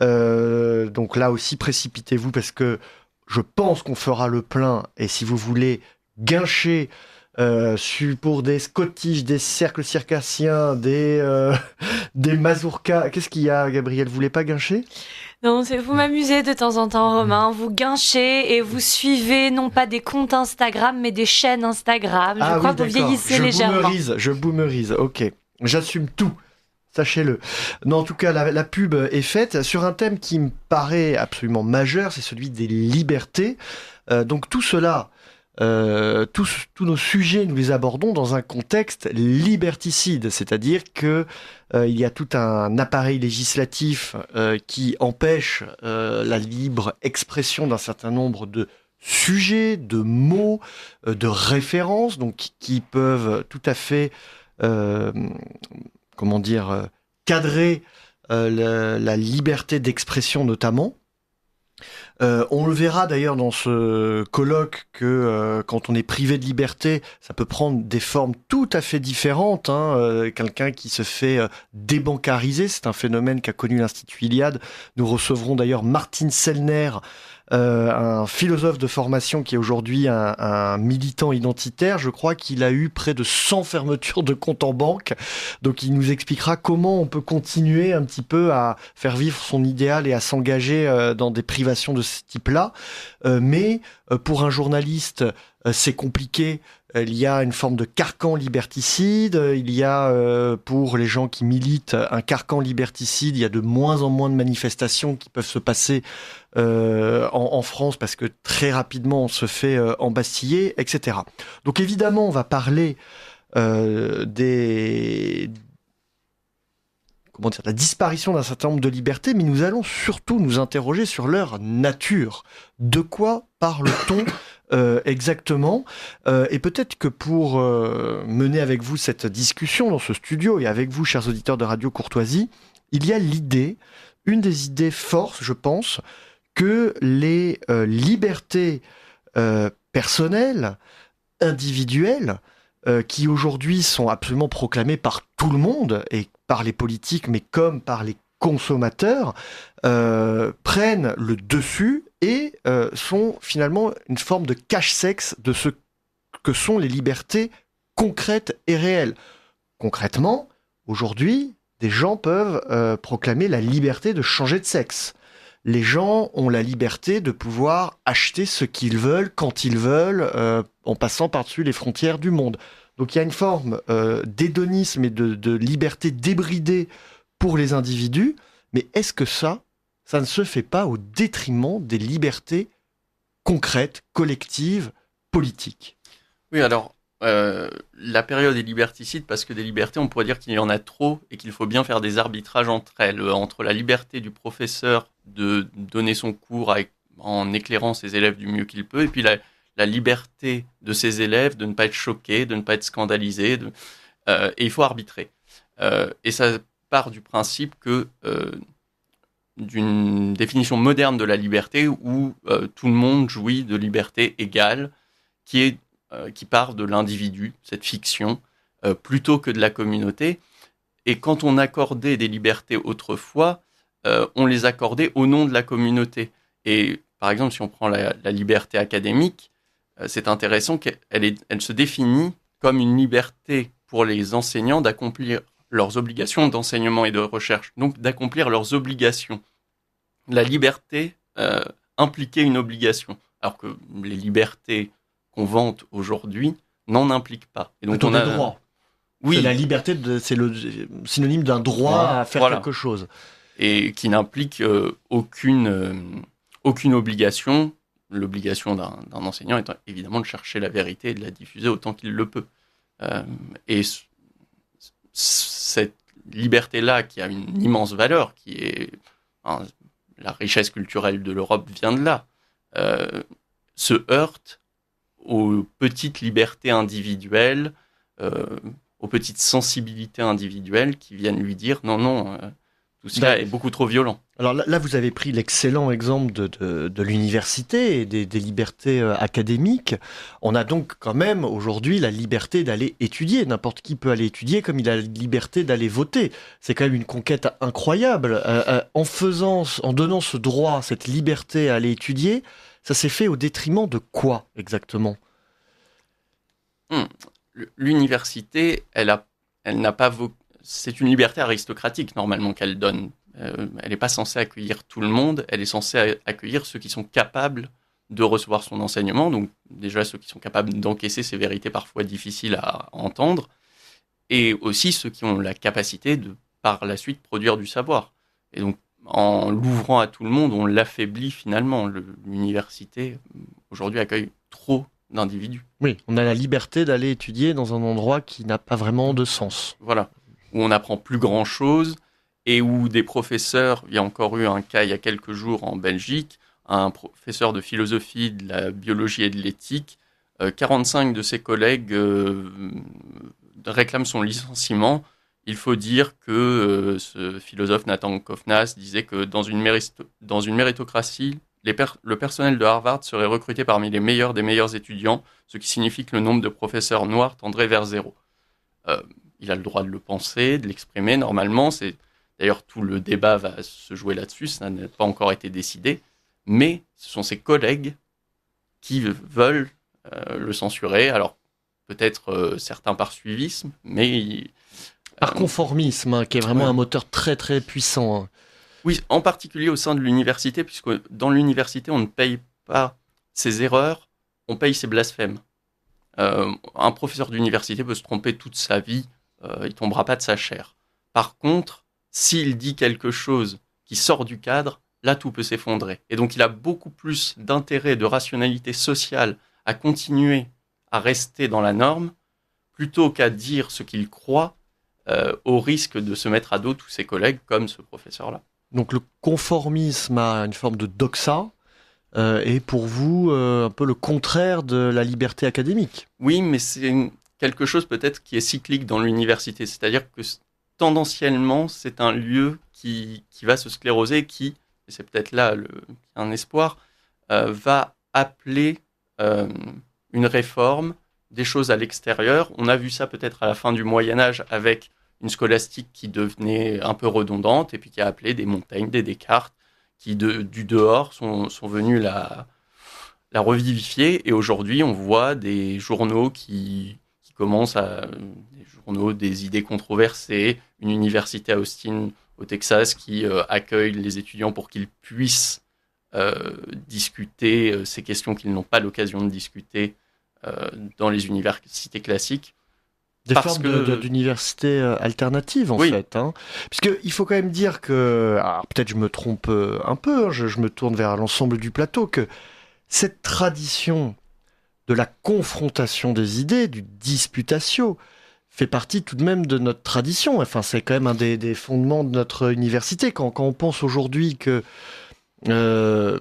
Donc là aussi, précipitez-vous parce que je pense qu'on fera le plein. Et si vous voulez guincher pour des scottish, des cercles circassiens, des mazurkas. Qu'est-ce qu'il y a, Gabriel? Vous voulez pas guincher? Non, vous m'amusez de temps en temps, Romain. Vous guinchez et vous suivez non pas des comptes Instagram, mais des chaînes Instagram. Je crois que vous vieillissez légèrement. Je boomerise, ok. J'assume tout. Sachez-le. Non, en tout cas, la pub est faite sur un thème qui me paraît absolument majeur, c'est celui des libertés. Donc tout cela, tous nos sujets, nous les abordons dans un contexte liberticide, c'est-à-dire que il y a tout un appareil législatif qui empêche la libre expression d'un certain nombre de sujets, de mots, de références, donc qui peuvent tout à fait cadrer la liberté d'expression notamment. On le verra d'ailleurs dans ce colloque que quand on est privé de liberté, ça peut prendre des formes tout à fait différentes. Quelqu'un qui se fait débancariser, c'est un phénomène qu'a connu l'Institut Iliade. Nous recevrons d'ailleurs Martin Sellner, un philosophe de formation qui est aujourd'hui un militant identitaire. Je crois qu'il a eu près de 100 fermetures de comptes en banque. Donc il nous expliquera comment on peut continuer un petit peu à faire vivre son idéal et à s'engager dans des privations de ce type-là. Mais pour un journaliste, c'est compliqué. Il y a une forme de carcan liberticide. Il y a, pour les gens qui militent, un carcan liberticide. Il y a de moins en moins de manifestations qui peuvent se passer en France parce que très rapidement on se fait embastiller, etc. Donc évidemment, on va parler la disparition d'un certain nombre de libertés, mais nous allons surtout nous interroger sur leur nature. De quoi parle-t-on exactement? Et peut-être que pour mener avec vous cette discussion dans ce studio et avec vous, chers auditeurs de Radio Courtoisie, il y a une des idées fortes, je pense, que les libertés personnelles, individuelles, qui aujourd'hui sont absolument proclamées par tout le monde et par les politiques, mais comme par les consommateurs, prennent le dessus et sont finalement une forme de cache-sexe de ce que sont les libertés concrètes et réelles. Concrètement, aujourd'hui, des gens peuvent proclamer la liberté de changer de sexe. Les gens ont la liberté de pouvoir acheter ce qu'ils veulent, quand ils veulent, en passant par-dessus les frontières du monde. Donc il y a une forme d'hédonisme et de liberté débridée pour les individus, mais est-ce que ça ne se fait pas au détriment des libertés concrètes, collectives, politiques? Oui, alors, la période est liberticide parce que des libertés, on pourrait dire qu'il y en a trop et qu'il faut bien faire des arbitrages entre elles, entre la liberté du professeur de donner son cours en éclairant ses élèves du mieux qu'il peut, et puis la liberté de ses élèves de ne pas être choqués, de ne pas être scandalisés, et il faut arbitrer. Et ça part du principe que d'une définition moderne de la liberté où tout le monde jouit de liberté égale, qui part de l'individu, cette fiction, plutôt que de la communauté. Et quand on accordait des libertés autrefois, on les accordait au nom de la communauté. Et par exemple, si on prend la liberté académique, c'est intéressant qu'elle se définit comme une liberté pour les enseignants d'accomplir leurs obligations d'enseignement et de recherche, donc d'accomplir leurs obligations. La liberté impliquait une obligation, alors que les libertés qu'on vante aujourd'hui n'en impliquent pas. Et donc on a droit. Oui. C'est la liberté, c'est le synonyme d'un droit à faire quelque chose. Et qui n'implique aucune obligation. L'obligation d'un enseignant étant évidemment de chercher la vérité et de la diffuser autant qu'il le peut. Et cette liberté-là, qui a une immense valeur, qui est la richesse culturelle de l'Europe vient de là, se heurte aux petites libertés individuelles, aux petites sensibilités individuelles qui viennent lui dire non, tout cela est beaucoup trop violent. Alors là, vous avez pris l'excellent exemple de l'université et des libertés académiques. On a donc quand même aujourd'hui la liberté d'aller étudier. N'importe qui peut aller étudier comme il a la liberté d'aller voter. C'est quand même une conquête incroyable. En donnant ce droit, cette liberté à aller étudier, ça s'est fait au détriment de quoi exactement? L'université, elle n'a pas c'est une liberté aristocratique normalement qu'elle donne. Elle n'est pas censée accueillir tout le monde, elle est censée accueillir ceux qui sont capables de recevoir son enseignement, donc déjà ceux qui sont capables d'encaisser ces vérités parfois difficiles à entendre, et aussi ceux qui ont la capacité de, par la suite, produire du savoir. Et donc, en l'ouvrant à tout le monde, on l'affaiblit finalement. L'université, aujourd'hui, accueille trop d'individus. Oui, on a la liberté d'aller étudier dans un endroit qui n'a pas vraiment de sens. Voilà, où on n'apprend plus grand-chose, et où des professeurs, il y a encore eu un cas il y a quelques jours en Belgique, un professeur de philosophie, de la biologie et de l'éthique, 45 de ses collègues réclament son licenciement. Il faut dire que ce philosophe Nathan Kovnas disait que dans une méritocratie, le personnel de Harvard serait recruté parmi les meilleurs des meilleurs étudiants, ce qui signifie que le nombre de professeurs noirs tendrait vers 0. Il a le droit de le penser, de l'exprimer normalement. D'ailleurs, tout le débat va se jouer là-dessus, ça n'a pas encore été décidé. Mais ce sont ses collègues qui veulent le censurer. Alors, peut-être certains par suivisme, mais... Par conformisme, qui est vraiment un moteur très très puissant. Oui, en particulier au sein de l'université, puisque dans l'université, on ne paye pas ses erreurs, on paye ses blasphèmes. Un professeur d'université peut se tromper toute sa vie, il ne tombera pas de sa chair. Par contre, s'il dit quelque chose qui sort du cadre, là, tout peut s'effondrer. Et donc, il a beaucoup plus d'intérêt, de rationalité sociale à continuer à rester dans la norme, plutôt qu'à dire ce qu'il croit, au risque de se mettre à dos tous ses collègues, comme ce professeur-là. Donc, le conformisme a une forme de doxa, et pour vous, un peu le contraire de la liberté académique. Oui, mais c'est quelque chose peut-être qui est cyclique dans l'université. C'est-à-dire que tendanciellement, c'est un lieu qui va se scléroser, et c'est peut-être là un espoir, va appeler une réforme, des choses à l'extérieur. On a vu ça peut-être à la fin du Moyen-Âge avec une scolastique qui devenait un peu redondante et puis qui a appelé des Montaigne, des Descartes, qui du dehors sont venus la revivifier. Et aujourd'hui, on voit des journaux qui commencent des journaux des idées controversées, une université à Austin, au Texas, qui accueille les étudiants pour qu'ils puissent discuter ces questions qu'ils n'ont pas l'occasion de discuter dans les universités classiques. Des formes d'universités alternatives, en fait. Hein. Puisqu'il faut quand même dire que, alors peut-être je me trompe un peu, hein, je me tourne vers l'ensemble du plateau, que cette tradition de la confrontation des idées, du disputatio, fait partie tout de même de notre tradition. Enfin, c'est quand même un des fondements de notre université. Quand on pense aujourd'hui que, je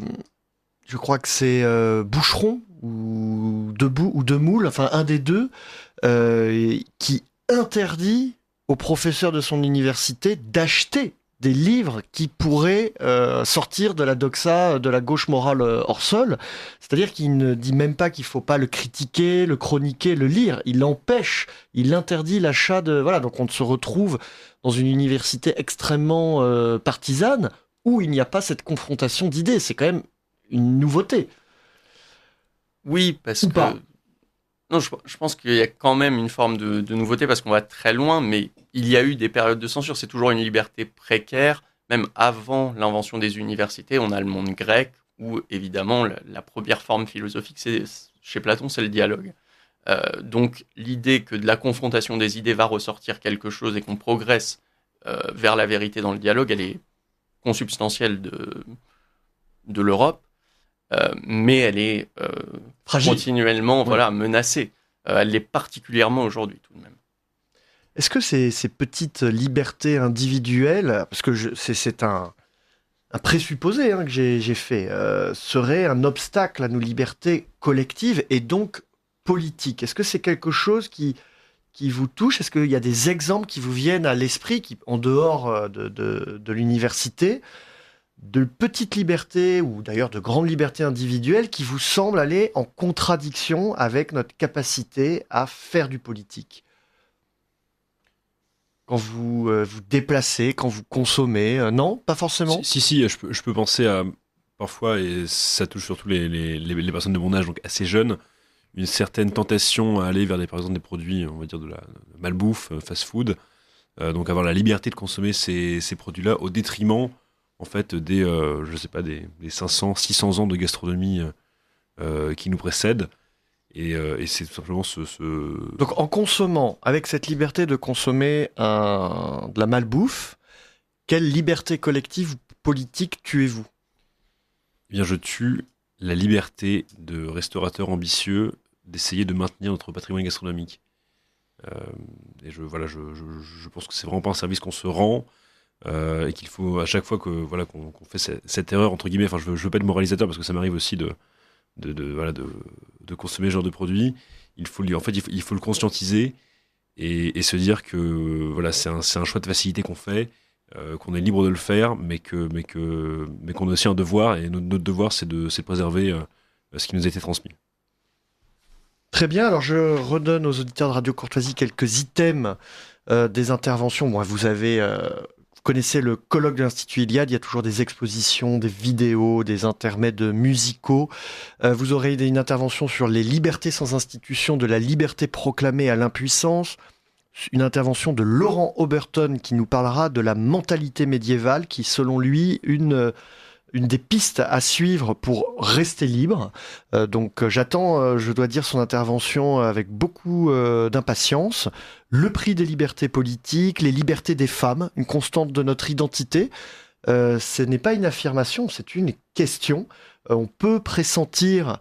crois que c'est Boucheron ou Demoule, enfin un des deux, qui interdit aux professeurs de son université d'acheter des livres qui pourraient sortir de la doxa de la gauche morale hors sol. C'est-à-dire qu'il ne dit même pas qu'il ne faut pas le critiquer, le chroniquer, le lire. Il empêche, il interdit l'achat de... Voilà, donc on se retrouve dans une université extrêmement partisane où il n'y a pas cette confrontation d'idées. C'est quand même une nouveauté. Oui, parce que... Non, je pense qu'il y a quand même une forme de nouveauté parce qu'on va très loin, mais il y a eu des périodes de censure. C'est toujours une liberté précaire. Même avant l'invention des universités, on a le monde grec où, évidemment, la première forme philosophique, chez Platon, c'est le dialogue. Donc, l'idée que de la confrontation des idées va ressortir quelque chose et qu'on progresse vers la vérité dans le dialogue, elle est consubstantielle de l'Europe. Mais elle est continuellement menacée. Elle l'est particulièrement aujourd'hui tout de même. Est-ce que ces petites libertés individuelles, parce que c'est un présupposé que j'ai fait, serait un obstacle à nos libertés collectives et donc politiques? Est-ce que c'est quelque chose qui vous touche? Est-ce qu'il y a des exemples qui vous viennent à l'esprit, en dehors de l'université, de petites libertés ou d'ailleurs de grandes libertés individuelles qui vous semblent aller en contradiction avec notre capacité à faire du politique? Quand vous vous déplacez, quand vous consommez, non, pas forcément? Si, je peux penser à, parfois, et ça touche surtout les personnes de mon âge, donc assez jeunes, une certaine tentation à aller vers par exemple des produits, on va dire de la malbouffe, fast-food, donc avoir la liberté de consommer ces produits-là au détriment en fait des 500, 600 ans de gastronomie qui nous précèdent. Et c'est tout simplement Donc en consommant, avec cette liberté de consommer de la malbouffe, quelle liberté collective ou politique tuez-vous? Eh bien, je tue la liberté de restaurateurs ambitieux d'essayer de maintenir notre patrimoine gastronomique. Et je pense que c'est vraiment pas un service qu'on se rend, et qu'il faut à chaque fois qu'on fait cette erreur entre guillemets. Enfin, je veux pas être moralisateur parce que ça m'arrive aussi de consommer ce genre de produit. Il faut le conscientiser et se dire que voilà, c'est un choix de facilité qu'on fait, qu'on est libre de le faire, mais qu'on a aussi un devoir, et notre devoir, c'est de préserver ce qui nous a été transmis. Très bien, alors je redonne aux auditeurs de Radio Courtoisie quelques items des interventions. Bon, vous connaissez le colloque de l'Institut Iliade, il y a toujours des expositions, des vidéos, des intermèdes musicaux. Vous aurez une intervention sur les libertés sans institution, de la liberté proclamée à l'impuissance. Une intervention de Laurent Oberton qui nous parlera de la mentalité médiévale, qui selon lui une des pistes à suivre pour rester libre. Donc j'attends, je dois dire, son intervention avec beaucoup d'impatience. Le prix des libertés politiques, les libertés des femmes, une constante de notre identité. Ce n'est pas une affirmation, c'est une question. On peut pressentir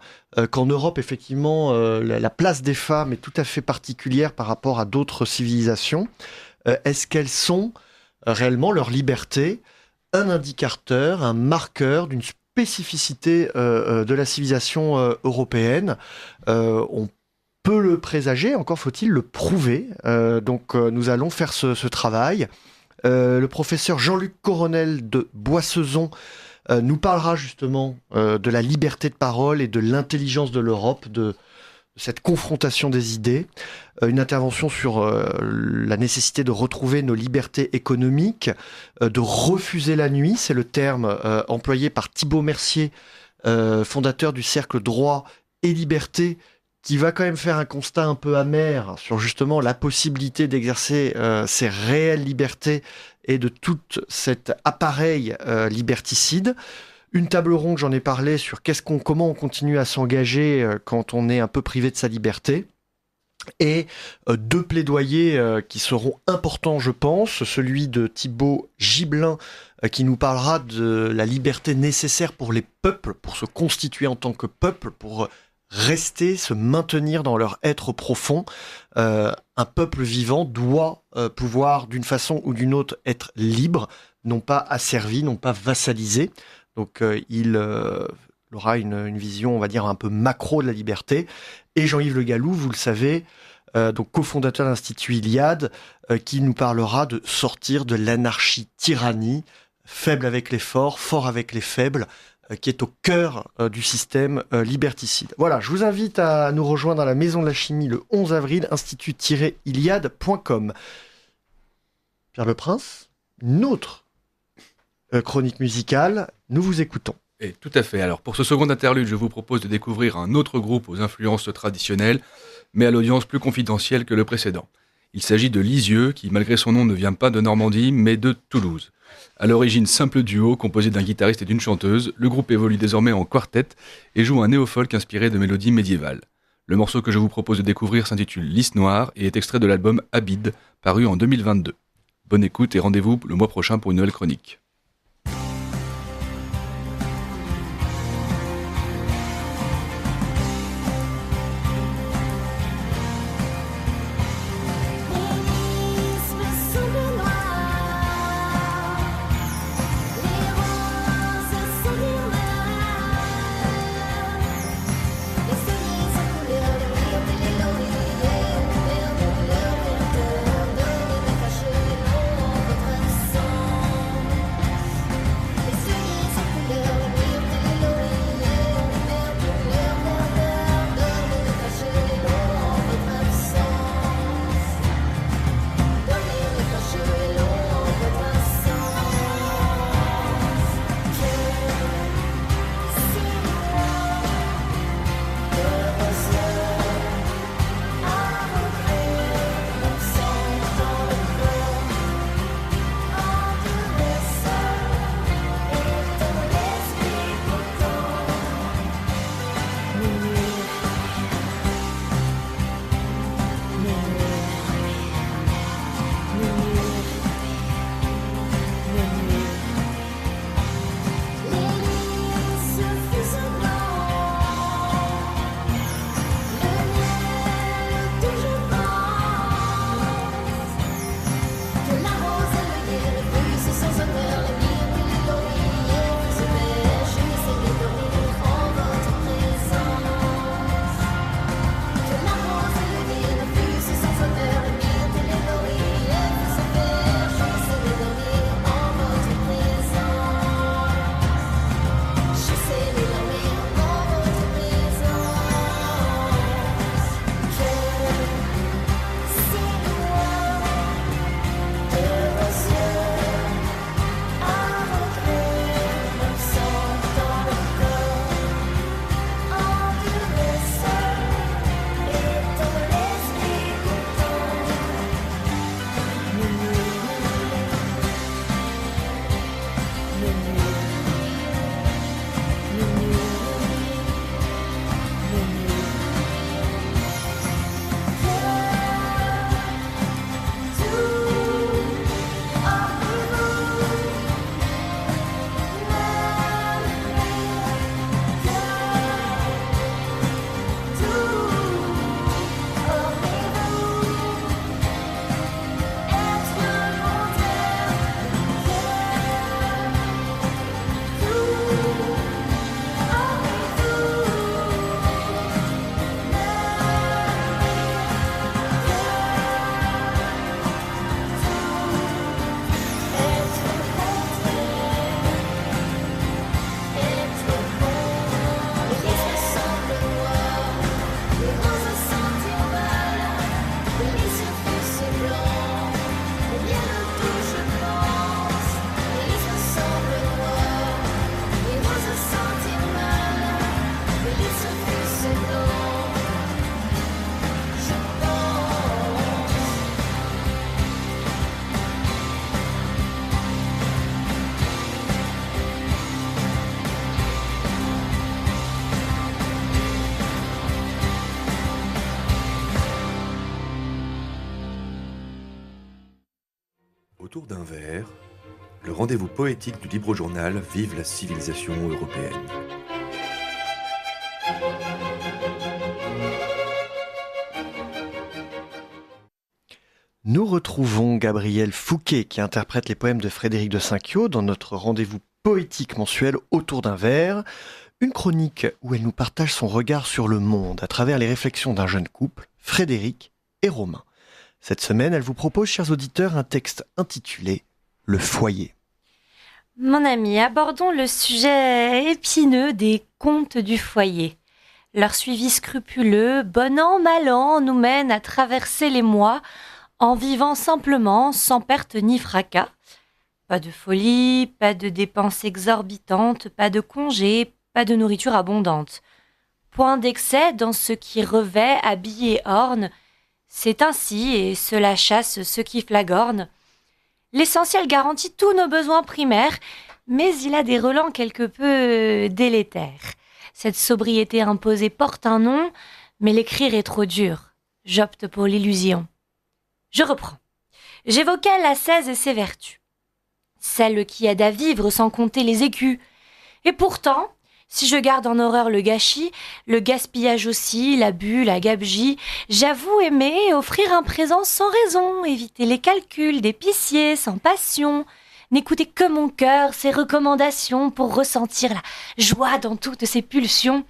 qu'en Europe, effectivement, la place des femmes est tout à fait particulière par rapport à d'autres civilisations. Est-ce qu'elles sont réellement leur liberté un indicateur, un marqueur d'une spécificité de la civilisation européenne? On peut le présager, encore faut-il le prouver. Donc nous allons faire ce travail. Le professeur Jean-Luc Coronel de Boissezon nous parlera justement de la liberté de parole et de l'intelligence de l'Europe, de cette confrontation des idées, une intervention sur la nécessité de retrouver nos libertés économiques, de refuser la nuit, c'est le terme employé par Thibaut Mercier, fondateur du Cercle Droit et Liberté, qui va quand même faire un constat un peu amer sur justement la possibilité d'exercer ces réelles libertés et de tout cet appareil liberticide. Une table ronde, j'en ai parlé, sur comment on continue à s'engager quand on est un peu privé de sa liberté. Et deux plaidoyers qui seront importants, je pense. Celui de Thibaut Gibelin, qui nous parlera de la liberté nécessaire pour les peuples, pour se constituer en tant que peuple, pour rester, se maintenir dans leur être profond. Un peuple vivant doit pouvoir, d'une façon ou d'une autre, être libre, non pas asservi, non pas vassalisé. Donc il aura une vision, on va dire, un peu macro de la liberté. Et Jean-Yves Le Gallou, vous le savez, donc cofondateur de l'Institut Iliade, qui nous parlera de sortir de l'anarchie-tyrannie, faible avec les forts, fort avec les faibles, qui est au cœur du système liberticide. Voilà, je vous invite à nous rejoindre à la Maison de la Chimie le 11 avril, institut-iliade.com. Pierre Le Prince, une autre chronique musicale, nous vous écoutons. Et tout à fait. Alors pour ce second interlude, je vous propose de découvrir un autre groupe aux influences traditionnelles, mais à l'audience plus confidentielle que le précédent. Il s'agit de Lisieux, qui malgré son nom ne vient pas de Normandie, mais de Toulouse. À l'origine simple duo, composé d'un guitariste et d'une chanteuse, le groupe évolue désormais en quartet et joue un néo-folk inspiré de mélodies médiévales. Le morceau que je vous propose de découvrir s'intitule Lys Noire et est extrait de l'album Abide, paru en 2022. Bonne écoute et rendez-vous le mois prochain pour une nouvelle chronique. Autour d'un verre, le rendez-vous poétique du libre journal Vive la civilisation européenne. Nous retrouvons Gabriel Fouquet qui interprète les poèmes de Frédéric de Cinquiaux dans notre rendez-vous poétique mensuel Autour d'un verre, une chronique où elle nous partage son regard sur le monde à travers les réflexions d'un jeune couple, Frédéric et Romain. Cette semaine, elle vous propose, chers auditeurs, un texte intitulé « Le foyer ». Mon ami, abordons le sujet épineux des comptes du foyer. Leur suivi scrupuleux, bon an, mal an, nous mène à traverser les mois en vivant simplement, sans perte ni fracas. Pas de folie, pas de dépenses exorbitantes, pas de congés, pas de nourriture abondante. Point d'excès dans ce qui revêt, habille et orne. C'est ainsi, et cela chasse ceux qui flagornent. L'essentiel garantit tous nos besoins primaires, mais il a des relents quelque peu délétères. Cette sobriété imposée porte un nom, mais l'écrire est trop dur. J'opte pour l'illusion. Je reprends. J'évoquais l'ascèse et ses vertus. Celle qui aide à vivre sans compter les écus. Et pourtant, si je garde en horreur le gâchis, le gaspillage aussi, l'abus, la gabegie, j'avoue aimer et offrir un présent sans raison, éviter les calculs d'épicier sans passion, n'écouter que mon cœur, ses recommandations pour ressentir la joie dans toutes ses pulsions.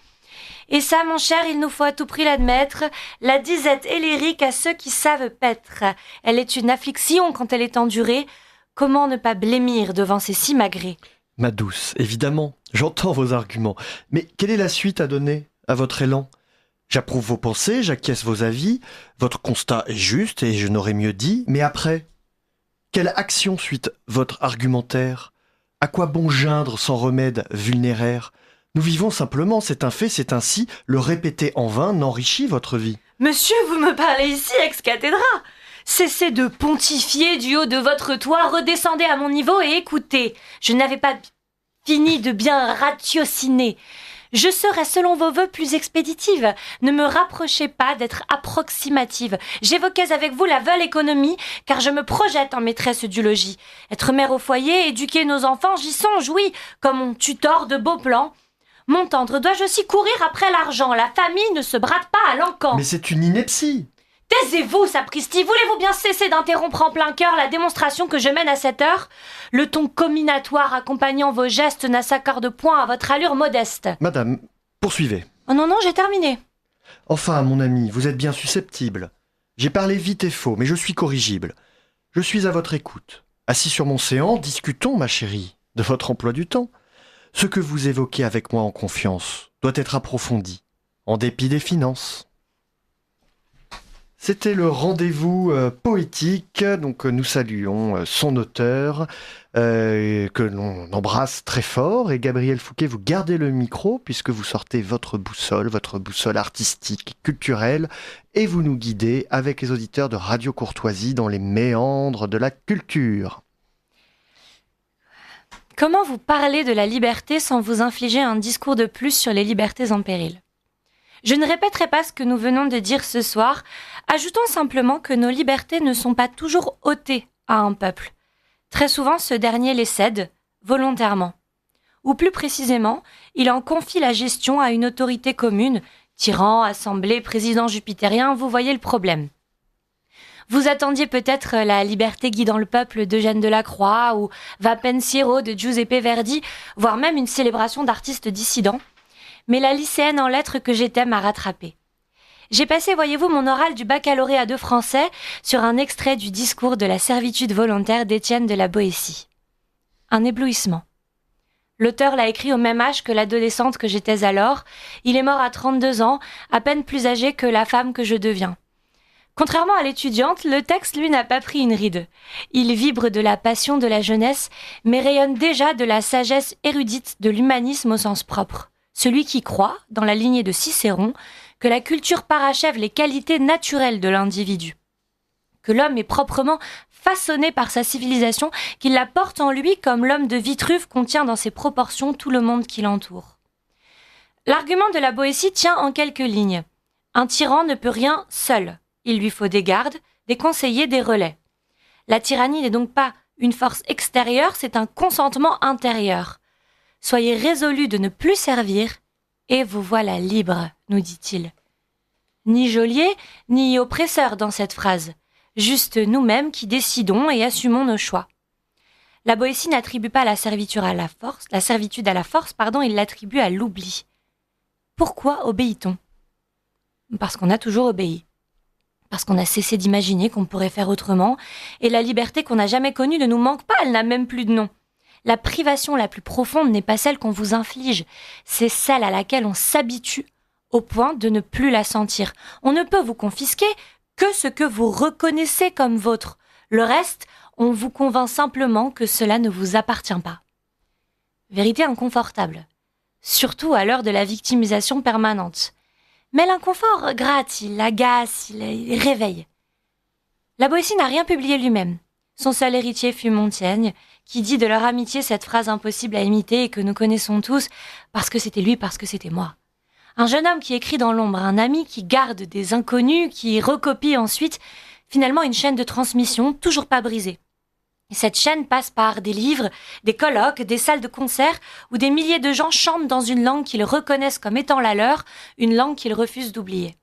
Et ça, mon cher, il nous faut à tout prix l'admettre, la disette est lyrique à ceux qui savent paître. Elle est une affliction quand elle est endurée. Comment ne pas blêmir devant ces simagrées ? Ma douce, évidemment, j'entends vos arguments. Mais quelle est la suite à donner à votre élan ? J'approuve vos pensées, j'acquiesce vos avis, votre constat est juste et je n'aurais mieux dit, mais après ? Quelle action suite votre argumentaire ? À quoi bon geindre sans remède vulnéraire ? Nous vivons simplement, c'est un fait, c'est ainsi, le répéter en vain n'enrichit votre vie. Monsieur, vous me parlez ici ex cathedra. Cessez de pontifier du haut de votre toit, redescendez à mon niveau et écoutez. Je n'avais pas fini de bien ratiociner. Je serai selon vos vœux plus expéditive. Ne me rapprochez pas d'être approximative. J'évoquais avec vous la veule économie, car je me projette en maîtresse du logis. Être mère au foyer, éduquer nos enfants, j'y songe, oui, comme mon tutor de beaux plans. Mon tendre, dois-je aussi courir après l'argent ? La famille ne se brade pas à l'encan. Mais c'est une ineptie. Taisez-vous, sapristi, voulez-vous bien cesser d'interrompre en plein cœur la démonstration que je mène à cette heure ? Le ton comminatoire accompagnant vos gestes n'a s'accorde point à votre allure modeste. Madame, poursuivez. Oh non, j'ai terminé. Enfin, mon ami, vous êtes bien susceptible. J'ai parlé vite et faux, mais je suis corrigible. Je suis à votre écoute. Assis sur mon séant, discutons, ma chérie, de votre emploi du temps. Ce que vous évoquez avec moi en confiance doit être approfondi, en dépit des finances. C'était le rendez-vous poétique, donc nous saluons son auteur, que l'on embrasse très fort. Et Gabriel Fouquet, vous gardez le micro puisque vous sortez votre boussole artistique, culturelle, et vous nous guidez avec les auditeurs de Radio Courtoisie dans les méandres de la culture. Comment vous parler de la liberté sans vous infliger un discours de plus sur les libertés en péril ? Je ne répéterai pas ce que nous venons de dire ce soir, ajoutons simplement que nos libertés ne sont pas toujours ôtées à un peuple. Très souvent, ce dernier les cède, volontairement. Ou plus précisément, il en confie la gestion à une autorité commune, tyran, assemblée, président jupitérien, vous voyez le problème. Vous attendiez peut-être la liberté guidant le peuple d'Eugène Delacroix ou Va pensiero de Giuseppe Verdi, voire même une célébration d'artistes dissidents. Mais la lycéenne en lettres que j'étais m'a rattrapée. J'ai passé, voyez-vous, mon oral du baccalauréat de français sur un extrait du discours de la servitude volontaire d'Étienne de la Boétie. Un éblouissement. L'auteur l'a écrit au même âge que l'adolescente que j'étais alors. Il est mort à 32 ans, à peine plus âgé que la femme que je deviens. Contrairement à l'étudiante, le texte, lui, n'a pas pris une ride. Il vibre de la passion de la jeunesse, mais rayonne déjà de la sagesse érudite de l'humanisme au sens propre. Celui qui croit, dans la lignée de Cicéron, que la culture parachève les qualités naturelles de l'individu. Que l'homme est proprement façonné par sa civilisation, qu'il la porte en lui comme l'homme de Vitruve contient dans ses proportions tout le monde qui l'entoure. L'argument de la Boétie tient en quelques lignes. Un tyran ne peut rien seul. Il lui faut des gardes, des conseillers, des relais. La tyrannie n'est donc pas une force extérieure, c'est un consentement intérieur. Soyez résolus de ne plus servir, et vous voilà libres, nous dit-il. Ni geôlier, ni oppresseur dans cette phrase, juste nous-mêmes qui décidons et assumons nos choix. La Boétie n'attribue pas la servitude à la force, il l'attribue à l'oubli. Pourquoi obéit-on ? Parce qu'on a toujours obéi. Parce qu'on a cessé d'imaginer qu'on pourrait faire autrement, et la liberté qu'on n'a jamais connue ne nous manque pas, elle n'a même plus de nom. La privation la plus profonde n'est pas celle qu'on vous inflige, c'est celle à laquelle on s'habitue au point de ne plus la sentir. On ne peut vous confisquer que ce que vous reconnaissez comme vôtre. Le reste, on vous convainc simplement que cela ne vous appartient pas. Vérité inconfortable, surtout à l'heure de la victimisation permanente. Mais l'inconfort gratte, il agace, il réveille. La Boétie n'a rien publié lui-même. Son seul héritier fut Montaigne, qui dit de leur amitié cette phrase impossible à imiter et que nous connaissons tous, parce que c'était lui, parce que c'était moi. Un jeune homme qui écrit dans l'ombre, un ami qui garde des inconnus, qui recopie ensuite, finalement une chaîne de transmission toujours pas brisée. Et cette chaîne passe par des livres, des colloques, des salles de concert où des milliers de gens chantent dans une langue qu'ils reconnaissent comme étant la leur, une langue qu'ils refusent d'oublier.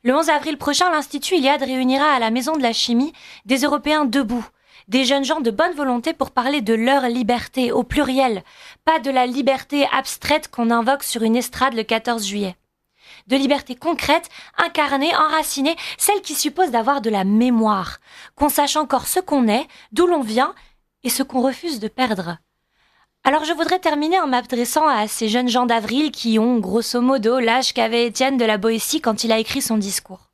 Le 11 avril prochain, l'Institut Iliade réunira à la Maison de la Chimie des Européens debout, des jeunes gens de bonne volonté pour parler de leur liberté au pluriel, pas de la liberté abstraite qu'on invoque sur une estrade le 14 juillet. De liberté concrète, incarnée, enracinée, celle qui suppose d'avoir de la mémoire, qu'on sache encore ce qu'on est, d'où l'on vient et ce qu'on refuse de perdre. Alors je voudrais terminer en m'adressant à ces jeunes gens d'avril qui ont, grosso modo, l'âge qu'avait Étienne de la Boétie quand il a écrit son discours.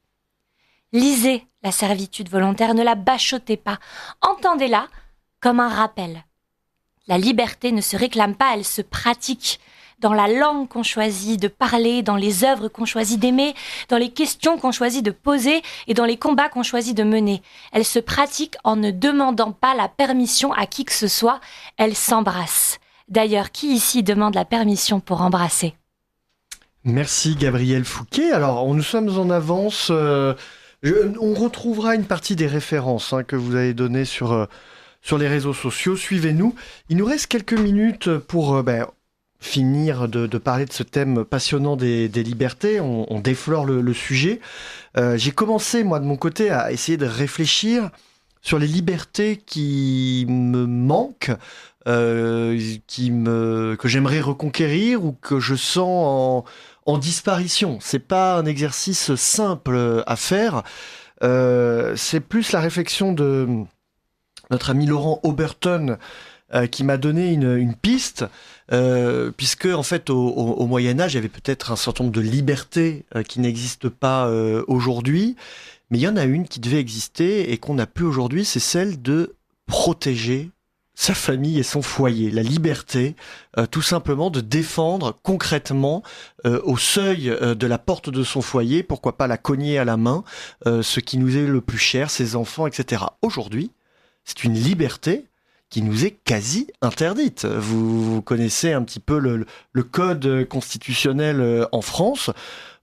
Lisez la servitude volontaire, ne la bachotez pas, entendez-la comme un rappel. La liberté ne se réclame pas, elle se pratique. Dans la langue qu'on choisit de parler, dans les œuvres qu'on choisit d'aimer, dans les questions qu'on choisit de poser et dans les combats qu'on choisit de mener. Elle se pratique en ne demandant pas la permission à qui que ce soit, elle s'embrasse. D'ailleurs, qui ici demande la permission pour embrasser ? Merci Gabriel Fouquet. Alors, nous sommes en avance. On retrouvera une partie des références que vous avez données sur les réseaux sociaux. Suivez-nous. Il nous reste quelques minutes pour... finir de parler de ce thème passionnant des libertés. On déflore le sujet. J'ai commencé, moi, de mon côté, à essayer de réfléchir sur les libertés qui me manquent, que j'aimerais reconquérir ou que je sens en disparition. C'est pas un exercice simple à faire. C'est plus la réflexion de notre ami Laurent Oberton, qui m'a donné une piste, puisque en fait au Moyen-Âge, il y avait peut-être un certain nombre de libertés qui n'existent pas aujourd'hui, mais il y en a une qui devait exister et qu'on n'a plus aujourd'hui, c'est celle de protéger sa famille et son foyer, la liberté, tout simplement de défendre concrètement au seuil de la porte de son foyer, pourquoi pas la cogner à la main, ce qui nous est le plus cher, ses enfants, etc. Aujourd'hui, c'est une liberté qui nous est quasi interdite. Vous connaissez un petit peu le code constitutionnel en France.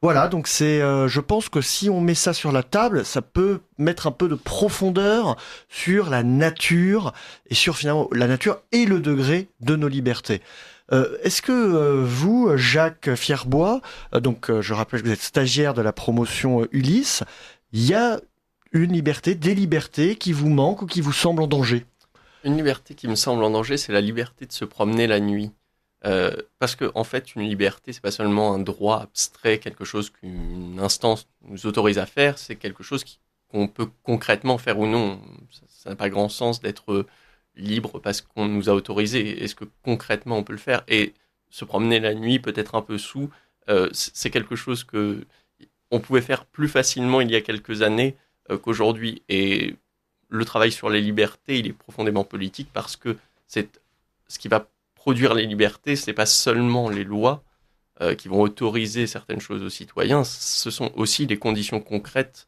Voilà, donc je pense que si on met ça sur la table, ça peut mettre un peu de profondeur sur la nature et sur finalement la nature et le degré de nos libertés. Est-ce que vous, Jacques Fierbois, je rappelle que vous êtes stagiaire de la promotion Ulysse, il y a une liberté, des libertés qui vous manquent ou qui vous semblent en danger ? Une liberté qui me semble en danger, c'est la liberté de se promener la nuit. Parce que en fait, une liberté, c'est pas seulement un droit abstrait, quelque chose qu'une instance nous autorise à faire, c'est quelque chose qu'on peut concrètement faire ou non. Ça n'a pas grand sens d'être libre parce qu'on nous a autorisé. Est-ce que concrètement on peut le faire ? Et se promener la nuit, peut-être un peu sous, c'est quelque chose que on pouvait faire plus facilement il y a quelques années qu'aujourd'hui. Et le travail sur les libertés, il est profondément politique parce que c'est ce qui va produire les libertés, ce n'est pas seulement les lois qui vont autoriser certaines choses aux citoyens, ce sont aussi les conditions concrètes.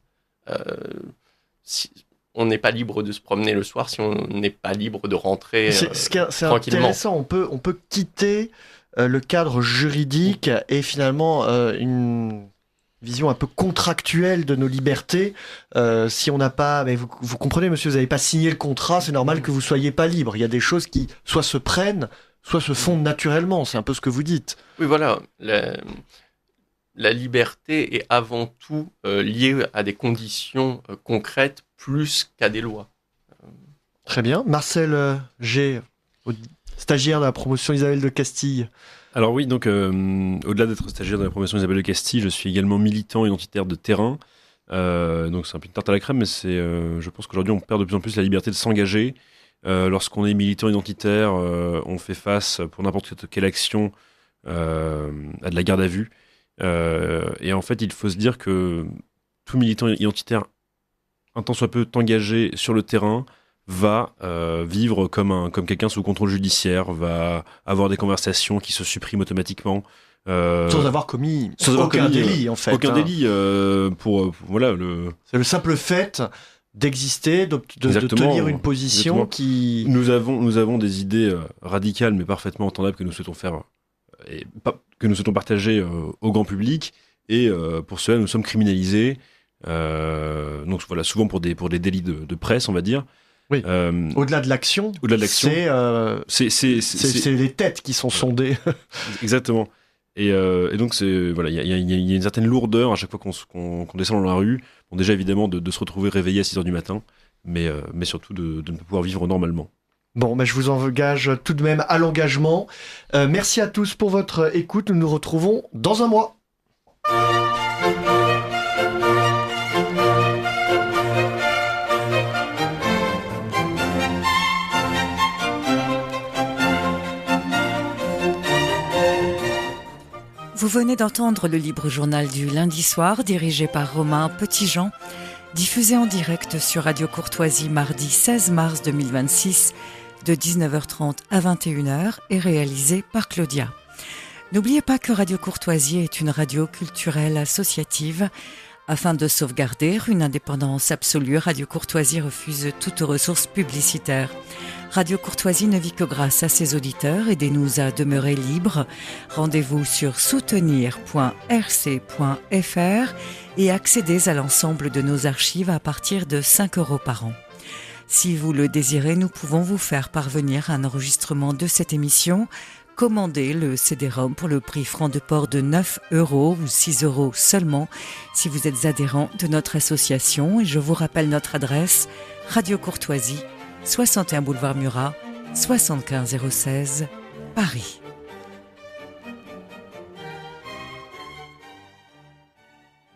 On n'est pas libre de se promener le soir si on n'est pas libre de rentrer c'est tranquillement. Intéressant, on peut quitter le cadre juridique et finalement vision un peu contractuelle de nos libertés. Si on n'a pas, mais vous comprenez, monsieur, vous n'avez pas signé le contrat, c'est normal que vous soyez pas libre. Il y a des choses qui soit se prennent, soit se font naturellement. C'est un peu ce que vous dites. Oui, voilà. La liberté est avant tout liée à des conditions concrètes plus qu'à des lois. Très bien. Marcel G., stagiaire de la promotion Isabelle de Castille. Alors oui, donc au-delà d'être stagiaire de la promotion Isabelle de Castille, je suis également militant identitaire de terrain. Donc c'est un peu une tarte à la crème, mais je pense qu'aujourd'hui on perd de plus en plus la liberté de s'engager. Lorsqu'on est militant identitaire, on fait face pour n'importe quelle action à de la garde à vue. Et en fait, il faut se dire que tout militant identitaire, un tant soit peu engagé sur le terrain, va vivre comme quelqu'un sous contrôle judiciaire, va avoir des conversations qui se suppriment automatiquement. Sans avoir commis aucun délit, en fait. Aucun délit voilà, c'est le simple fait d'exister, de tenir une position qui... Nous avons des idées radicales mais parfaitement entendables que nous souhaitons faire que nous souhaitons partager au grand public, et pour cela nous sommes criminalisés. Donc voilà, souvent pour des délits de presse, on va dire. Oui. Au-delà de l'action, c'est les têtes qui sont sondées. Exactement. Et donc voilà, il y a une certaine lourdeur à chaque fois qu'on descend dans la rue. Bon, déjà évidemment de se retrouver réveillé à 6h du matin, mais surtout de ne pas pouvoir vivre normalement. Bon, je vous engage tout de même à l'engagement. Merci à tous pour votre écoute. Nous nous retrouvons dans un mois. Vous venez d'entendre le libre journal du lundi soir, dirigé par Romain Petitjean, diffusé en direct sur Radio Courtoisie mardi 16 mars 2026, de 19h30 à 21h, et réalisé par Claudia. N'oubliez pas que Radio Courtoisie est une radio culturelle associative. Afin de sauvegarder une indépendance absolue, Radio Courtoisie refuse toute ressource publicitaire. Radio Courtoisie ne vit que grâce à ses auditeurs. Aidez-nous à demeurer libres. Rendez-vous sur soutenir.rc.fr et accédez à l'ensemble de nos archives à partir de 5 € par an. Si vous le désirez, nous pouvons vous faire parvenir un enregistrement de cette émission. Commandez le CD-ROM pour le prix franc de port de 9 € ou 6 € seulement si vous êtes adhérent de notre association. Et je vous rappelle notre adresse: Radio Courtoisie, 61 boulevard Murat, 75 016, Paris.